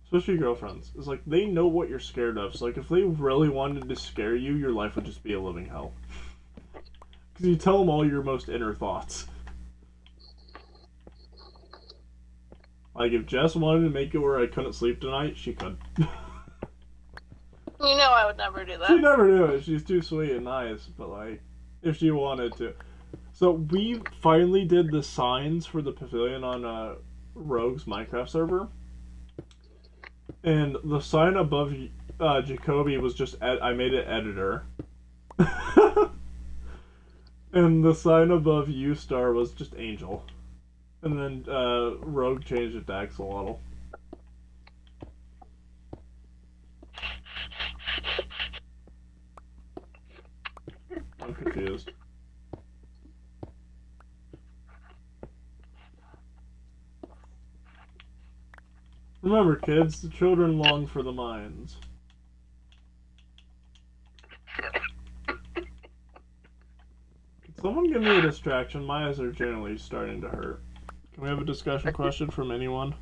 A: especially girlfriends, is like they know what you're scared of. So like if they really wanted to scare you, your life would just be a living hell. Because you tell them all your most inner thoughts. Like if Jess wanted to make it where I couldn't sleep tonight, she could.
B: You know I would never do that.
A: She'd never do it. She's too sweet and nice, but like, if she wanted to. So we finally did the signs for the pavilion on Rogue's Minecraft server, and the sign above Jacoby was just I made it editor, and the sign above U-Star was just Angel, and then Rogue changed it to Axolotl. I'm confused. Remember, kids, the children long for the mines. Can someone give me a distraction? My eyes are generally starting to hurt. Can we have a discussion question from anyone?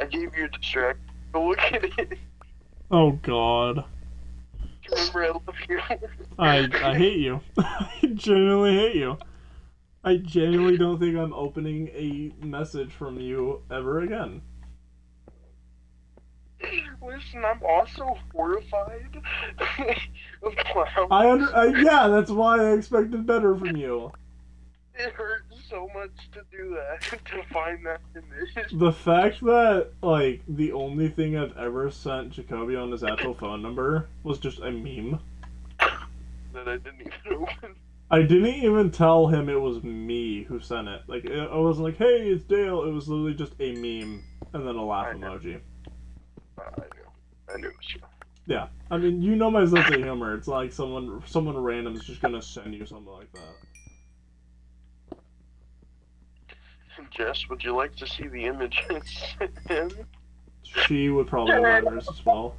C: I gave you a distraction. Go look at it.
A: Oh God.
C: Remember, I love you.
A: I hate you. I genuinely hate you. I genuinely don't think I'm opening a message from you ever again.
C: Listen, I'm also horrified of clowns.
A: Yeah, that's why I expected better from you.
C: It hurts so much to do that, to find that image.
A: The fact that, like, the only thing I've ever sent Jacoby on his actual phone number was just a meme.
C: That I didn't even open.
A: I didn't even tell him it was me who sent it. Like, I wasn't like, hey, it's Dale. It was literally just a meme and then a laugh emoji.
C: I knew it was you.
A: Yeah. I mean, you know my sense of humor. It's like someone random is just gonna send you something like that.
C: Jess, would you like to see the image I sent him?
A: She would probably have nightmares as well.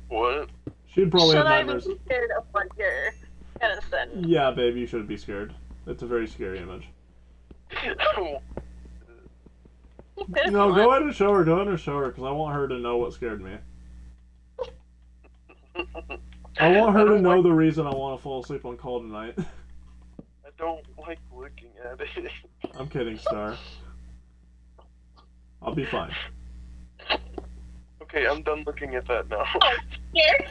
C: What?
A: She'd probably have
B: Should I
A: nightmares.
B: be scared of what you're gonna send?
A: Yeah, babe, you should be scared. It's a very scary image. No, go ahead and show her. Go ahead and show her, because I want her to know what scared me. I want her to know the reason I want to fall asleep on call tonight.
C: I don't like looking at it.
A: I'm kidding, Star. I'll be fine.
C: Okay, I'm done looking at that now.
B: Oh, here.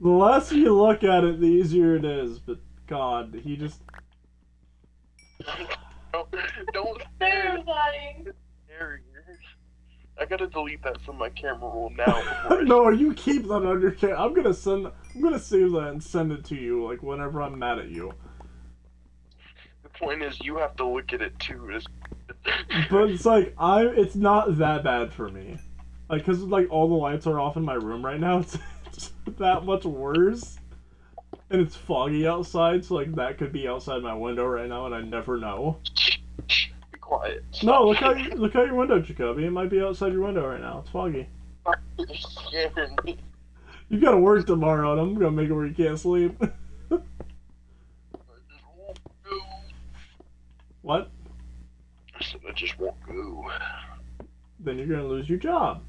A: The less you look at it, the easier it is, but God, he just...
C: Don't
B: Terrifying.
C: I gotta delete that from my camera roll now.
A: No, you keep that on your camera. I'm gonna save that and send it to you, like, whenever I'm mad at you.
C: The point is, you have to look at it too.
A: But it's like, it's not that bad for me. Like, cause, like, all the lights are off in my room right now, it's that much worse. And it's foggy outside, so, like, that could be outside my window right now, and I never know.
C: Be quiet.
A: No, look out your window, Jacoby. It might be outside your window right now. It's foggy.
C: You're scaring me.
A: You gotta work tomorrow, and I'm gonna make it where you can't sleep. What?
C: I said I just won't go.
A: Then you're gonna lose your job.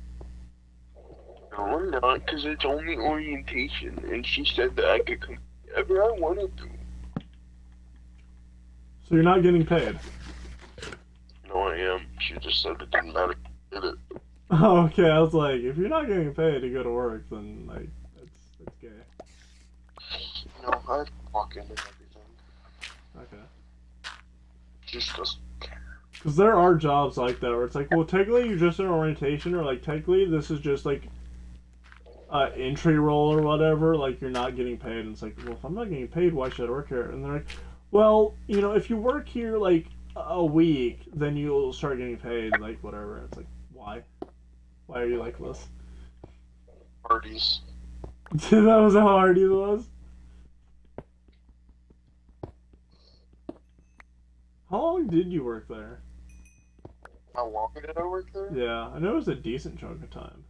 C: No, I'm not, because it's only orientation, and she said that I could come whenever I wanted to.
A: So you're not getting paid?
C: No, I am. She just said it didn't matter. Did it?
A: Oh, okay, I was like, if you're not getting paid to go to work, then, like, that's gay.
C: No, I walk in and everything.
A: Okay.
C: Just doesn't care.
A: Because there are jobs like that where it's like, well, technically you're just in orientation, or, like, technically this is just, like, entry role or whatever, like, you're not getting paid, and it's like, well, if I'm not getting paid, why should I work here? And they're like, well, you know, if you work here, like, a week, then you'll start getting paid, like, whatever. It's like, why? Why are you like this?
C: Parties.
A: That was how hard it was? How long did you work there?
C: How long did I work there?
A: Yeah, I know it was a decent chunk of time.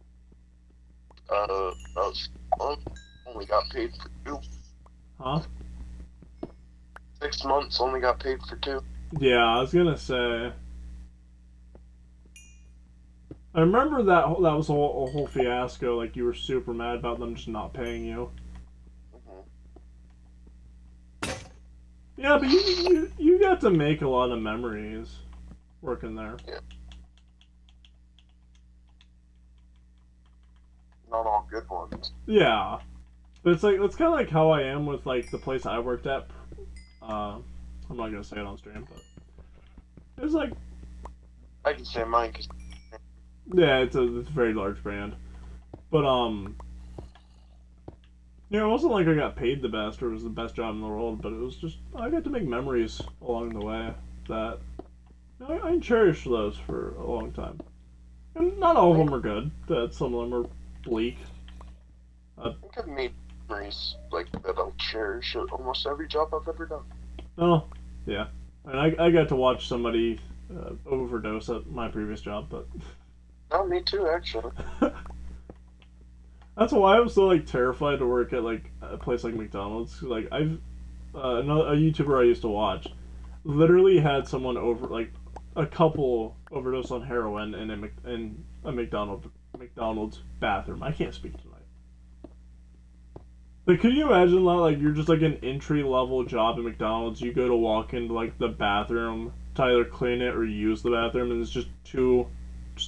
C: I only got paid for 2.
A: Huh?
C: 6 months, only got paid for 2.
A: Yeah, I was gonna say. I remember that was a whole fiasco. Like, you were super mad about them just not paying you.
C: Mm-hmm.
A: Yeah, but you got to make a lot of memories working there.
C: Yeah. Not all good ones.
A: Yeah, but it's like that's kind of like how I am with like the place I worked at. I'm not gonna say it on stream, but it was like
C: I can say mine because
A: Yeah, it's a very large brand. But, it wasn't like I got paid the best or it was the best job in the world, but it was just, I got to make memories along the way that, I cherish those for a long time. And not all of them are good, that some of them are bleak.
C: I think I've made memories like that I'll cherish at almost every job I've ever done.
A: Oh, yeah. And I got to watch somebody overdose at my previous job, but...
C: No, me too, actually.
A: That's why I'm so like terrified to work at like a place like McDonald's. Like I've a YouTuber I used to watch literally had someone over like a couple overdose on heroin in a McDonald's bathroom. I can't speak tonight. Like, could you imagine that? Like, you're just like an entry level job at McDonald's. You go to walk into like the bathroom to either clean it or use the bathroom, and it's just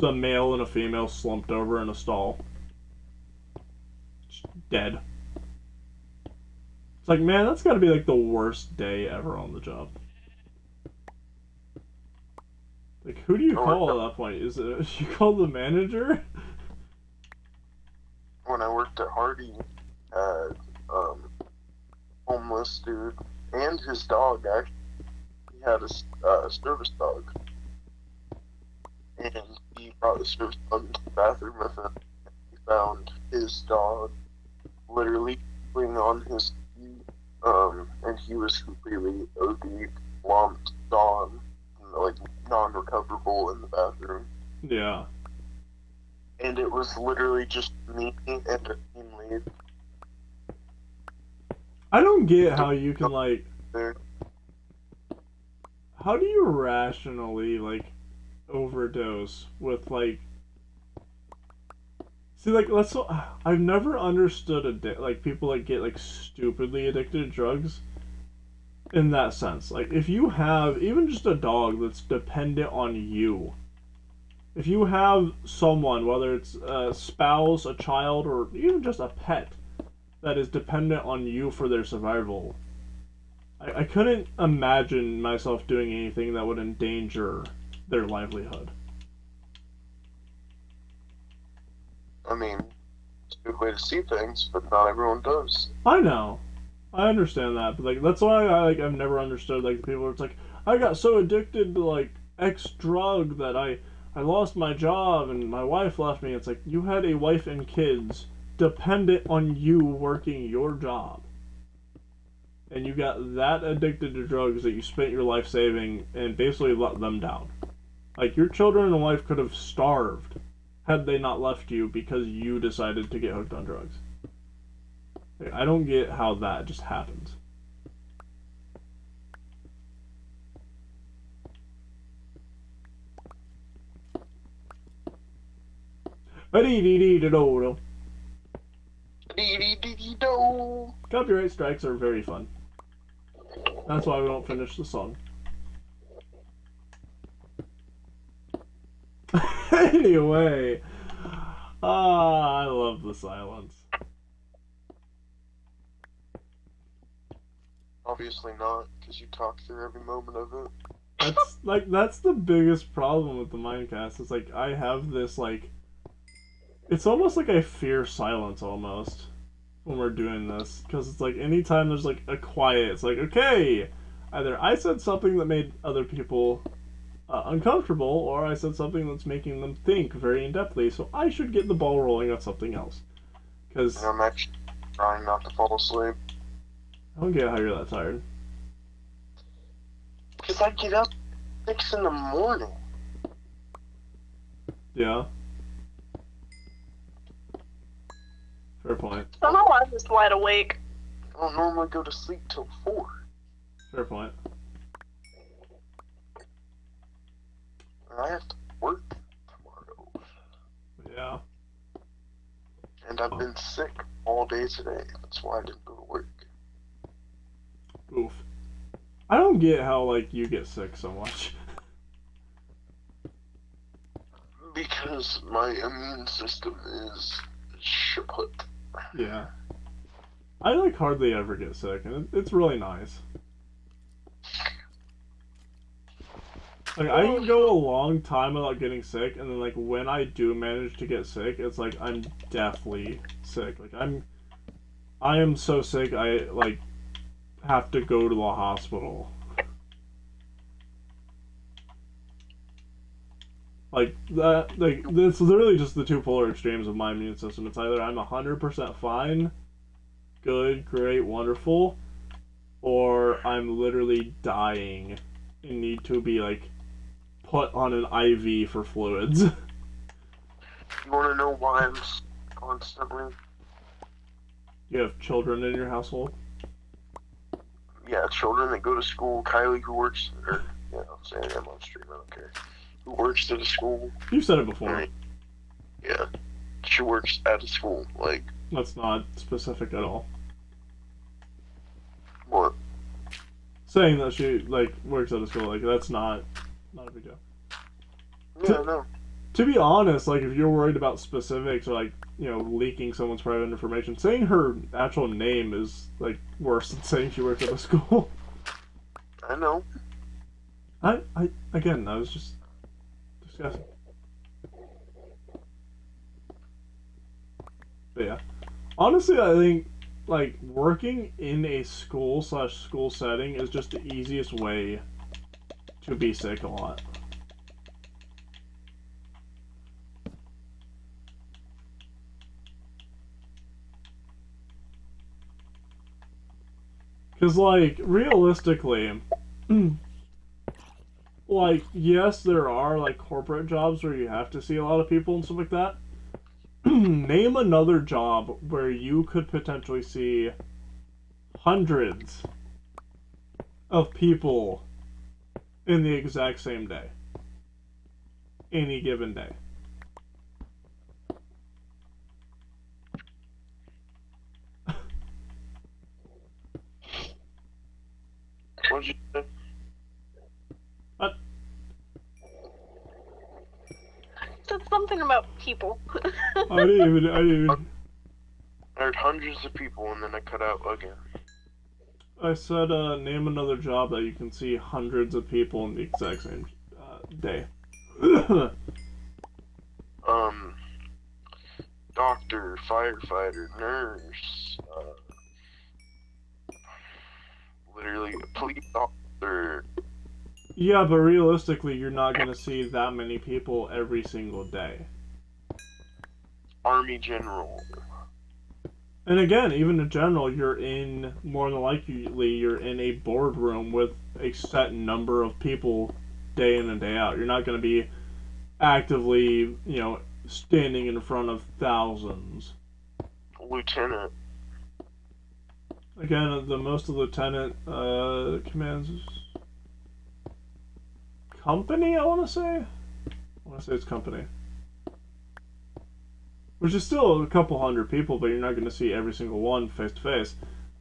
A: a male and a female slumped over in a stall. Dead. It's like, man, that's gotta be like the worst day ever on the job. Like, who do you call at that point? Is it you call the manager?
C: When I worked at Hardy, homeless dude and his dog actually, he had a service dog, and he brought the service dog into the bathroom with him. He found his dog literally laying on his feet, and he was completely OD, lumped, gone, like non-recoverable in the bathroom.
A: Yeah.
C: And it was literally just me and a team lead.
A: I don't get how you can like.
C: There.
A: How do you rationally like overdose with like? See, like I've never understood like people that get like stupidly addicted to drugs. In that sense, like if you have even just a dog that's dependent on you. If you have someone, whether it's a spouse, a child, or even just a pet, that is dependent on you for their survival, I couldn't imagine myself doing anything that would endanger their livelihood.
C: I mean, it's a good way to see things, but not everyone does.
A: I know. I understand that, but like that's why I've never understood like the people where it's like I got so addicted to like X drug that I lost my job and my wife left me. It's like you had a wife and kids dependent on you working your job. And you got that addicted to drugs that you spent your life saving and basically let them down. Like your children and wife could have starved had they not left you because you decided to get hooked on drugs. Like, I don't get how that just happens. Copyright strikes are very fun. That's why we won't finish the song. Anyway. I love the silence.
C: Obviously not, because you talk through every moment of it.
A: That's the biggest problem with the Minecast. It's like I have this like it's almost like I fear silence almost when we're doing this, because it's like anytime there's like a quiet, it's like okay, either I said something that made other people uncomfortable, or I said something that's making them think very in-depthly, so I should get the ball rolling on something else. Because
C: I'm actually trying not to fall asleep.
A: I don't get how you're that tired.
C: Because I get up 6 in the morning.
A: Yeah. Fair point.
B: Somehow I'm just wide awake.
C: I don't normally go to sleep till 4.
A: Fair point.
C: And I have to work tomorrow.
A: Yeah.
C: And I've been sick all day today. That's why I didn't go to work.
A: Oof. I don't get how, like, you get sick so much.
C: Because my immune system is shaput.
A: Yeah. I, like, hardly ever get sick, and it's really nice. Like, I can go a long time without getting sick, and then, like, when I do manage to get sick, it's like, I'm deathly sick. Like, I am so sick, I, like, have to go to the hospital. Like, that, like, it's literally just the two polar extremes of my immune system. It's either I'm 100% fine, good, great, wonderful, or I'm literally dying and need to be, like, put on an IV for fluids.
C: You want to know why I'm constantly?
A: You have children in your household?
C: Yeah, children that go to school. Kylie, who works, or yeah, I'm saying I'm on stream. I don't care. Who works at a school?
A: You've said it before.
C: Yeah, she works at a school. Like,
A: that's not specific at all.
C: What?
A: Saying that she, like, works at a school, like, that's not a big deal.
C: Yeah, no.
A: To be honest, like, if you're worried about specifics or, like, you know, leaking someone's private information, saying her actual name is, like, worse than saying she works at a school.
C: I know.
A: Again, I was just discussing. But yeah. Honestly, I think, like, working in a school/school setting is just the easiest way to be sick a lot. Because, like, realistically, like, yes, there are, like, corporate jobs where you have to see a lot of people and stuff like that. Name another job where you could potentially see hundreds of people in the exact same day. Any given day.
C: What'd you say?
B: Said something about people.
A: I didn't even.
C: I heard hundreds of people and then I cut out again.
A: I said, name another job that you can see hundreds of people in the exact same day.
C: Doctor, firefighter, nurse, literally a police officer.
A: Yeah, but realistically, you're not going to see that many people every single day.
C: Army general.
A: And again, even in general, you're in, more than likely, you're in a boardroom with a set number of people day in and day out. You're not going to be actively, you know, standing in front of thousands.
C: Lieutenant.
A: Again, the most of lieutenant commands company, I want to say it's company. Which is still a couple hundred people, but you're not going to see every single one face to face.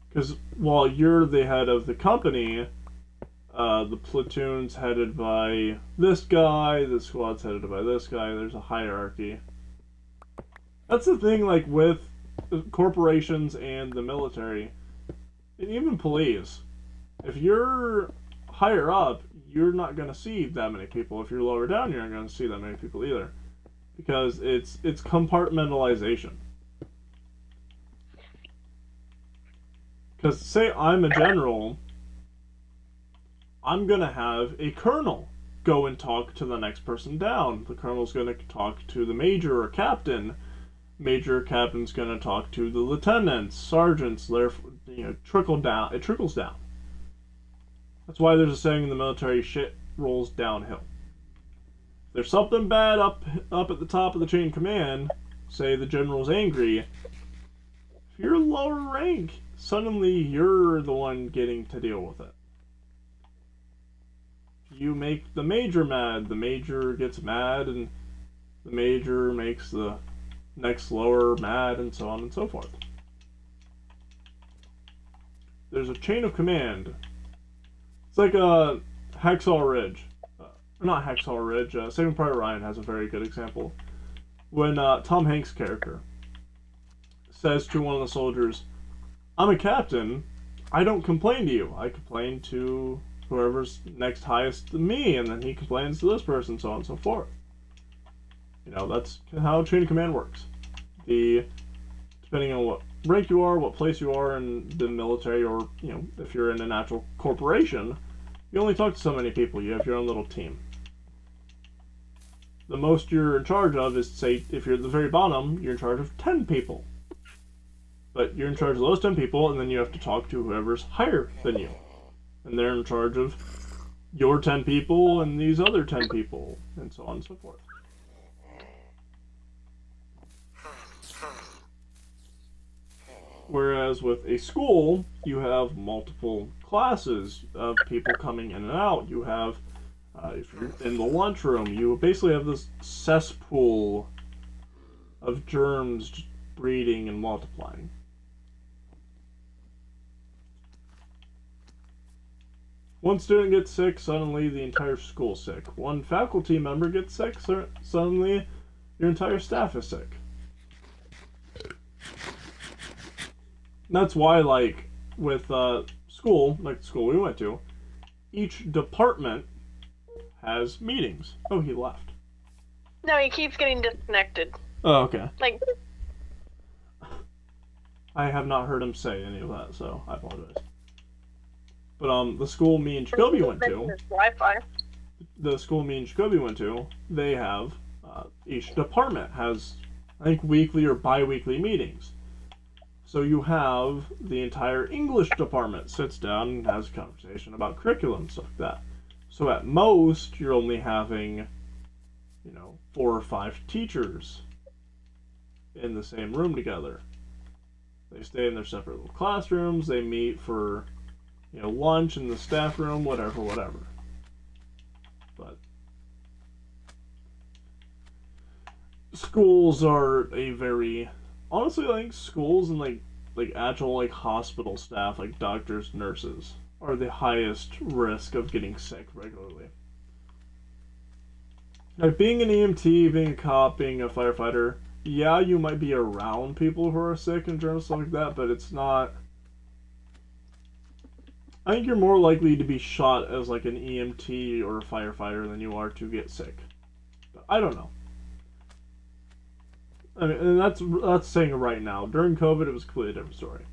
A: Because while you're the head of the company, the platoon's headed by this guy, the squad's headed by this guy, there's a hierarchy. That's the thing, like, with corporations and the military, and even police. If you're higher up, you're not going to see that many people. If you're lower down, you're not going to see that many people either. Because it's compartmentalization. Because say I'm a general, I'm going to have a colonel go and talk to the next person down. The colonel's going to talk to the major or captain. Major or captain's going to talk to the lieutenants, sergeants. Therefore, you know, trickle down. It trickles down. That's why there's a saying in the military: shit rolls downhill. If there's something bad up at the top of the chain of command, say the general's angry, if you're lower rank, suddenly you're the one getting to deal with it. You make the major mad, the major gets mad, and the major makes the next lower mad, and so on and so forth. There's a chain of command. It's like a Hacksaw Ridge. Not Hacksaw Ridge, Saving Private Ryan has a very good example. When Tom Hanks' character says to one of the soldiers, I'm a captain, I don't complain to you, I complain to whoever's next highest to me, and then he complains to this person, so on and so forth. You know, that's how chain of command works. Depending on what rank you are, what place you are in the military, or, you know, if you're in an actual corporation, you only talk to so many people. You have your own little team. The most you're in charge of is, say, if you're at the very bottom, you're in charge of 10 people. But you're in charge of those 10 people, and then you have to talk to whoever's higher than you. And they're in charge of your 10 people and these other 10 people, and so on and so forth. Whereas with a school, you have multiple classes of people coming in and out. You have, if you're in the lunchroom, you basically have this cesspool of germs breeding and multiplying. One student gets sick, suddenly the entire school's sick. One faculty member gets sick, suddenly your entire staff is sick. That's why, like, with school, like the school we went to, each department has meetings. Oh, he left.
B: No, he keeps getting disconnected.
A: Oh, okay.
B: Like,
A: I have not heard him say any of that, so I apologize. But the school me and Jacoby went to,
B: Wi-Fi.
A: the school me and Jacoby went to, they have, each department has, I think, weekly or bi-weekly meetings. So you have the entire English department sits down and has a conversation about curriculum and stuff like that. So at most, you're only having, 4 or 5 teachers in the same room together. They stay in their separate little classrooms, they meet for, lunch in the staff room, whatever. But schools are a very... Honestly, I think schools and like actual hospital staff, like doctors, nurses, are the highest risk of getting sick regularly. Like being an EMT, being a cop, being a firefighter, yeah, you might be around people who are sick and stuff like that, but it's not... I think you're more likely to be shot as like an EMT or a firefighter than you are to get sick. But I don't know. I mean, and that's saying it right now. During COVID, it was a completely different story.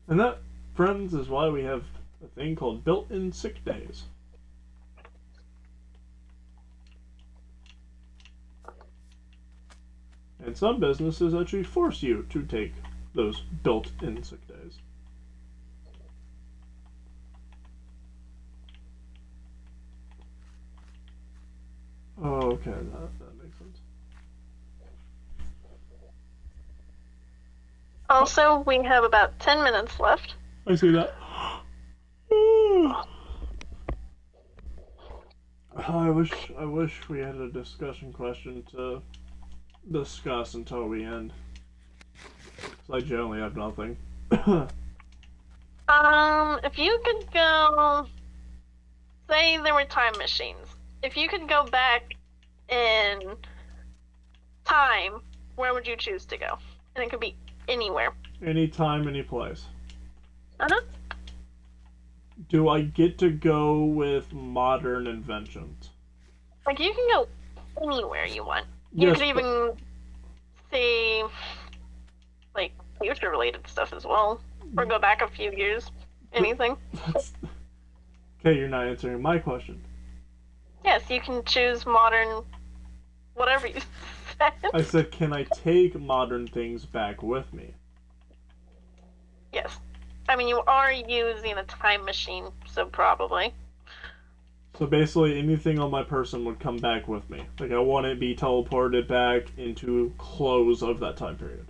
A: And that, friends, is why we have a thing called built-in sick days. And some businesses actually force you to take those built-in sick days. Oh, okay, that makes sense.
B: Also, we have about 10 minutes left.
A: I see that. I wish we had a discussion question to discuss until we end. 'Cause I generally have nothing.
B: If you could go... Say there were time machines. If you could go back in time, where would you choose to go? And it could be anywhere.
A: Anytime, any place.
B: Uh-huh.
A: Do I get to go with modern inventions?
B: Like, you can go anywhere you want. You
A: Yes,
B: could even see, like, future-related stuff as well. Or go back a few years. Anything.
A: Okay, you're not answering my question.
B: Yes, you can choose modern... whatever you said.
A: I said, can I take modern things back with me?
B: Yes. I mean, you are using a time machine, so probably.
A: So basically, anything on my person would come back with me. Like, I want it to be teleported back into close of that time period.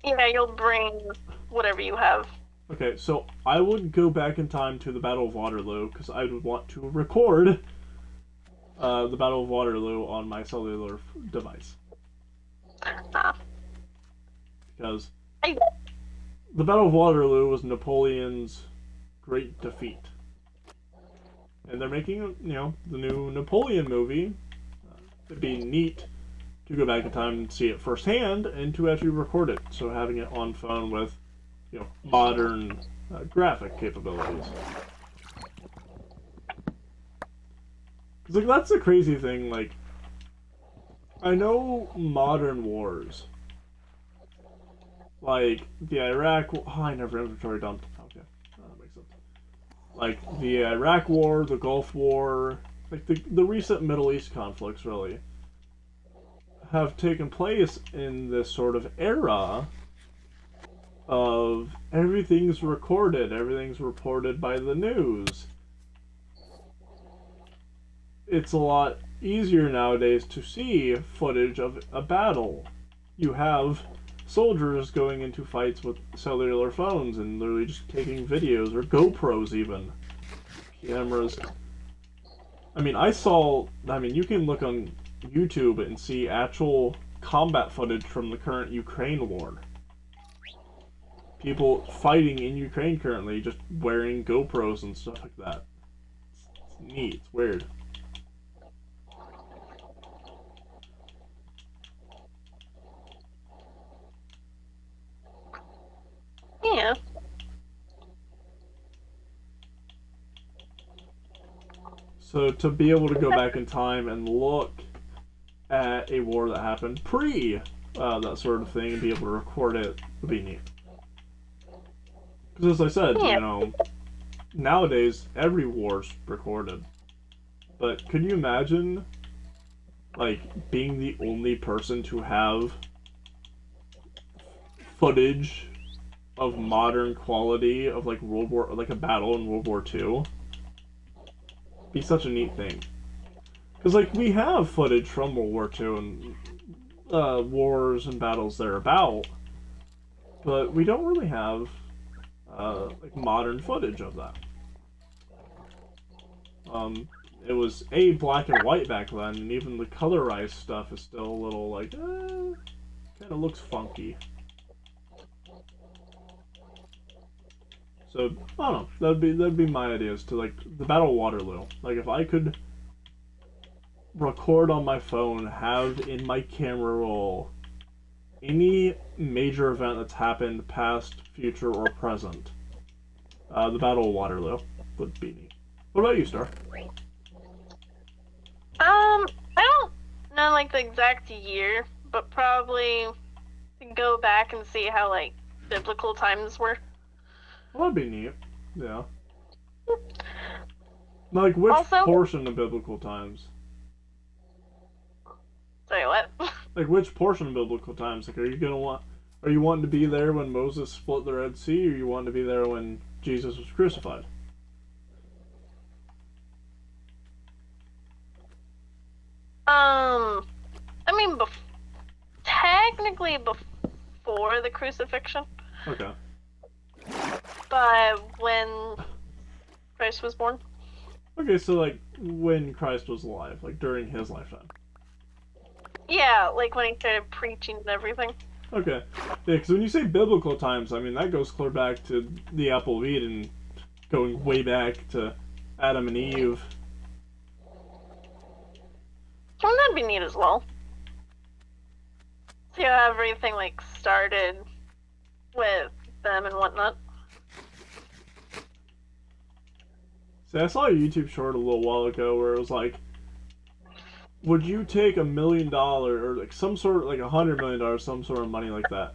B: Yeah, you'll bring whatever you have.
A: Okay, so I would go back in time to the Battle of Waterloo, because I would want to record the Battle of Waterloo on my cellular device. Because the Battle of Waterloo was Napoleon's great defeat. And they're making, the new Napoleon movie. It'd be neat to go back in time and see it firsthand, and to actually record it. So having it on phone with, modern graphic capabilities. Because, like, that's the crazy thing, like, I know modern wars, like the Iraq. Oh, I never inventory dumped. Okay, that makes sense. Like the Iraq War, the Gulf War, like the recent Middle East conflicts, really, have taken place in this sort of era of everything's recorded, everything's reported by the news. It's a lot easier nowadays to see footage of a battle. You have soldiers going into fights with cellular phones and literally just taking videos, or GoPros even. Cameras. I mean, you can look on YouTube and see actual combat footage from the current Ukraine war. People fighting in Ukraine currently just wearing GoPros and stuff like that. It's neat, it's weird.
B: Yeah.
A: So to be able to go back in time and look at a war that happened pre that sort of thing and be able to record it would be neat. Because as I said, nowadays every war's recorded. But could you imagine, like, being the only person to have footage of modern quality of like a battle in World War II? Be such a neat thing. Because, like, we have footage from World War II and wars and battles thereabout, but we don't really have like modern footage of that. It was black and white back then, and even the colorized stuff is still a little like kind of looks funky. So I don't know. That'd be my ideas to, like, the Battle of Waterloo. Like, if I could record on my phone, have in my camera roll any major event that's happened, past, future, or present, the Battle of Waterloo would be neat. What about you, Star?
B: I don't know, like, the exact year, but probably go back and see how, like, biblical times were.
A: Well, that'd be neat. Yeah. Like, which portion of biblical times?
B: Sorry, what?
A: Like, which portion of biblical times? Like, are you wanting to be there when Moses split the Red Sea, or you wanting to be there when Jesus was crucified?
B: I mean, technically before the crucifixion.
A: Okay.
B: But when Christ was born.
A: Okay, so, like, when Christ was alive, like, during his lifetime.
B: Yeah, like when he started preaching and everything.
A: Okay. Yeah, because when you say biblical times, I mean, that goes clear back to the Apple of Eden, going way back to Adam and Eve.
B: Well, that'd be neat as well. See how everything, like, started with them and whatnot.
A: See, I saw a YouTube short a little while ago where it was like, would you take $1 million, or like some sort of, like $100 million, some sort of money like that,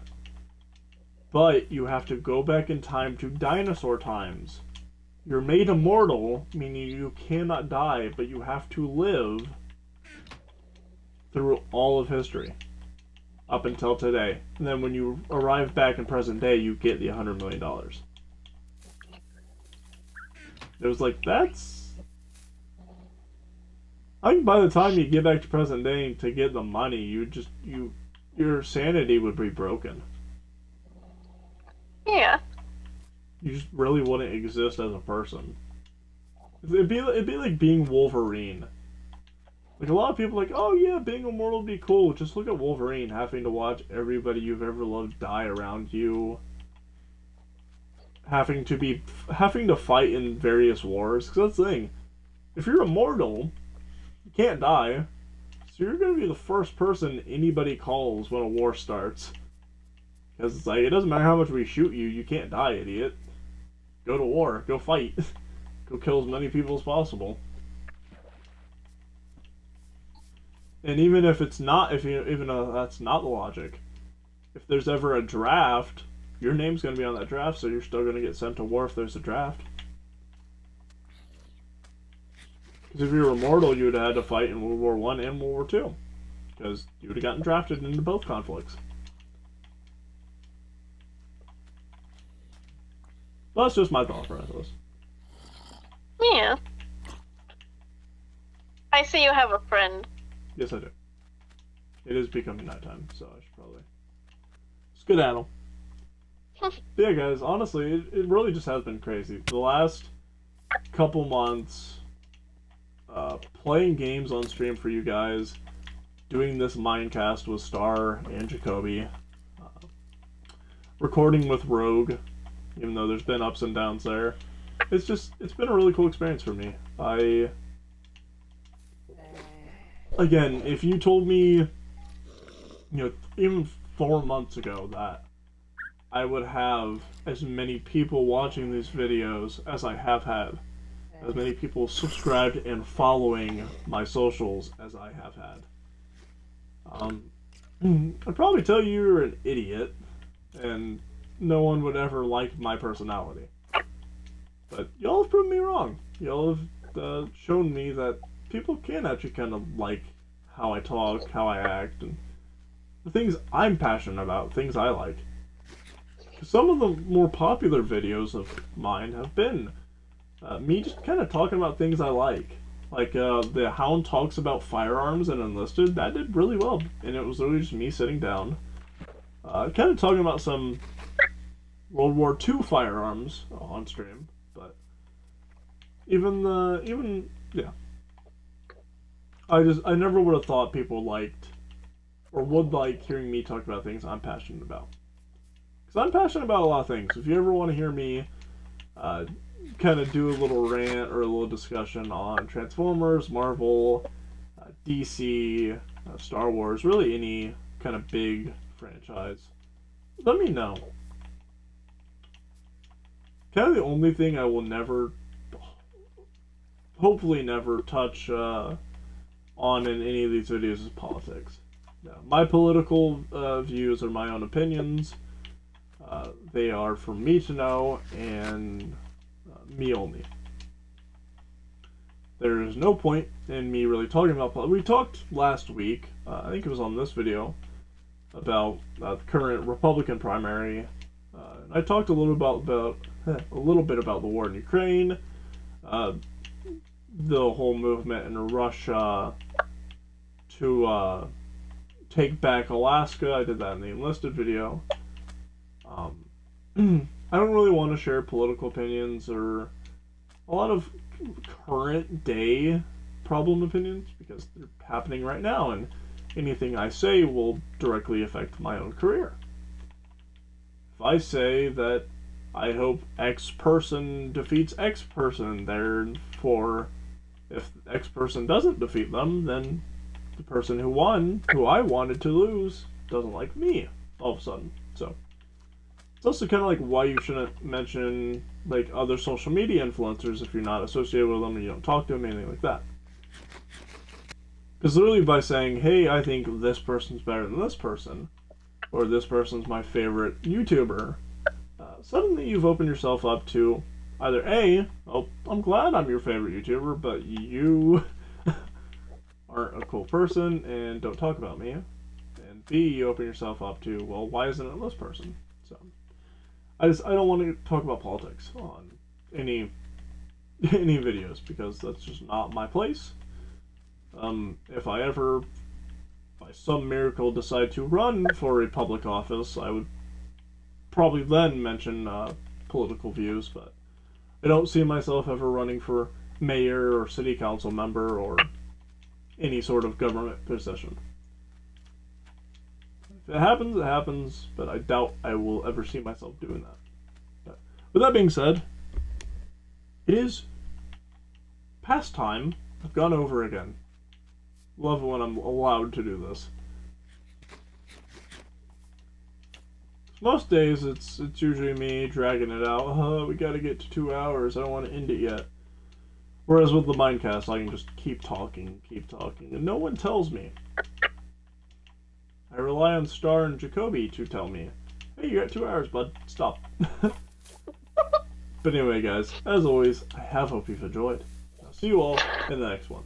A: but you have to go back in time to dinosaur times. You're made immortal, meaning you cannot die, but you have to live through all of history up until today. And then when you arrive back in present day, you get the $100 million. It was like, that's... I think by the time you get back to present day to get the money, your sanity would be broken.
B: Yeah.
A: You just really wouldn't exist as a person. It'd be like being Wolverine. Like, a lot of people are like, oh yeah, being immortal would be cool. Just look at Wolverine having to watch everybody you've ever loved die around you. Having to fight in various wars. Because that's the thing. If you're immortal, you can't die. So you're going to be the first person anybody calls when a war starts. Because it's like, it doesn't matter how much we shoot you, you can't die, idiot. Go to war. Go fight. Go kill as many people as possible. And even if it's not, even though that's not the logic, if there's ever a draft, your name's going to be on that draft, so you're still going to get sent to war if there's a draft. Because if you were immortal, you would have had to fight in World War I and World War II. Because you would have gotten drafted into both conflicts. Well, that's just my thought process.
B: Yeah. I see you have a friend.
A: Yes, I do. It is becoming nighttime, so I should probably skedaddle. Yeah, guys, honestly, it really just has been crazy. The last couple months, playing games on stream for you guys, doing this Minecast with Star and Jacoby, recording with Rogue, even though there's been ups and downs there. It's been a really cool experience for me. Again, if you told me, even 4 months ago that I would have as many people watching these videos as I have had, as many people subscribed and following my socials as I have had, I'd probably tell you you're an idiot, and no one would ever like my personality. But y'all have proven me wrong. Y'all have shown me that people can actually kind of like how I talk, how I act, and the things I'm passionate about, things I like. Some of the more popular videos of mine have been me just kind of talking about things I like. Like the Hound talks about firearms and Enlisted, that did really well, and it was literally just me sitting down, kind of talking about some World War II firearms on stream. But yeah. I never would have thought people liked or would like hearing me talk about things I'm passionate about. Because I'm passionate about a lot of things. If you ever want to hear me kind of do a little rant or a little discussion on Transformers, Marvel, DC, Star Wars, really any kind of big franchise, let me know. Kind of the only thing I will never, hopefully never touch on in any of these videos is politics. Now, my political views are my own opinions. They are for me to know, and me only. There is no point in me really talking about politics. We talked last week, I think it was on this video, about the current Republican primary. And I talked a little bit about the war in Ukraine, the whole movement in Russia to take back Alaska. I did that in the Enlisted video. I don't really want to share political opinions or a lot of current day problem opinions because they're happening right now, and anything I say will directly affect my own career. If I say that I hope X person defeats X person, therefore if X person doesn't defeat them, then the person who won, who I wanted to lose, doesn't like me all of a sudden. So it's also kind of like why you shouldn't mention like other social media influencers if you're not associated with them and you don't talk to them, anything like that. Because literally by saying, hey, I think this person's better than this person, or this person's my favorite YouTuber, suddenly you've opened yourself up to either A, oh, I'm glad I'm your favorite YouTuber, but you aren't a cool person and don't talk about me, and B, you open yourself up to, well, why isn't it this person? So I don't want to talk about politics on any videos because that's just not my place. If I ever, by some miracle, decide to run for a public office, I would probably then mention political views, but I don't see myself ever running for mayor or city council member or any sort of government position. If it happens, it happens, but I doubt I will ever see myself doing that. But with that being said, it is past time. I've gone over again. Love it when I'm allowed to do this. Most days, it's usually me dragging it out. We gotta get to 2 hours. I don't want to end it yet. Whereas with the Minecast, I can just keep talking, and no one tells me. I rely on Star and Jacoby to tell me, hey, you got 2 hours, bud. Stop. But anyway, guys, as always, I hope you've enjoyed. I'll see you all in the next one.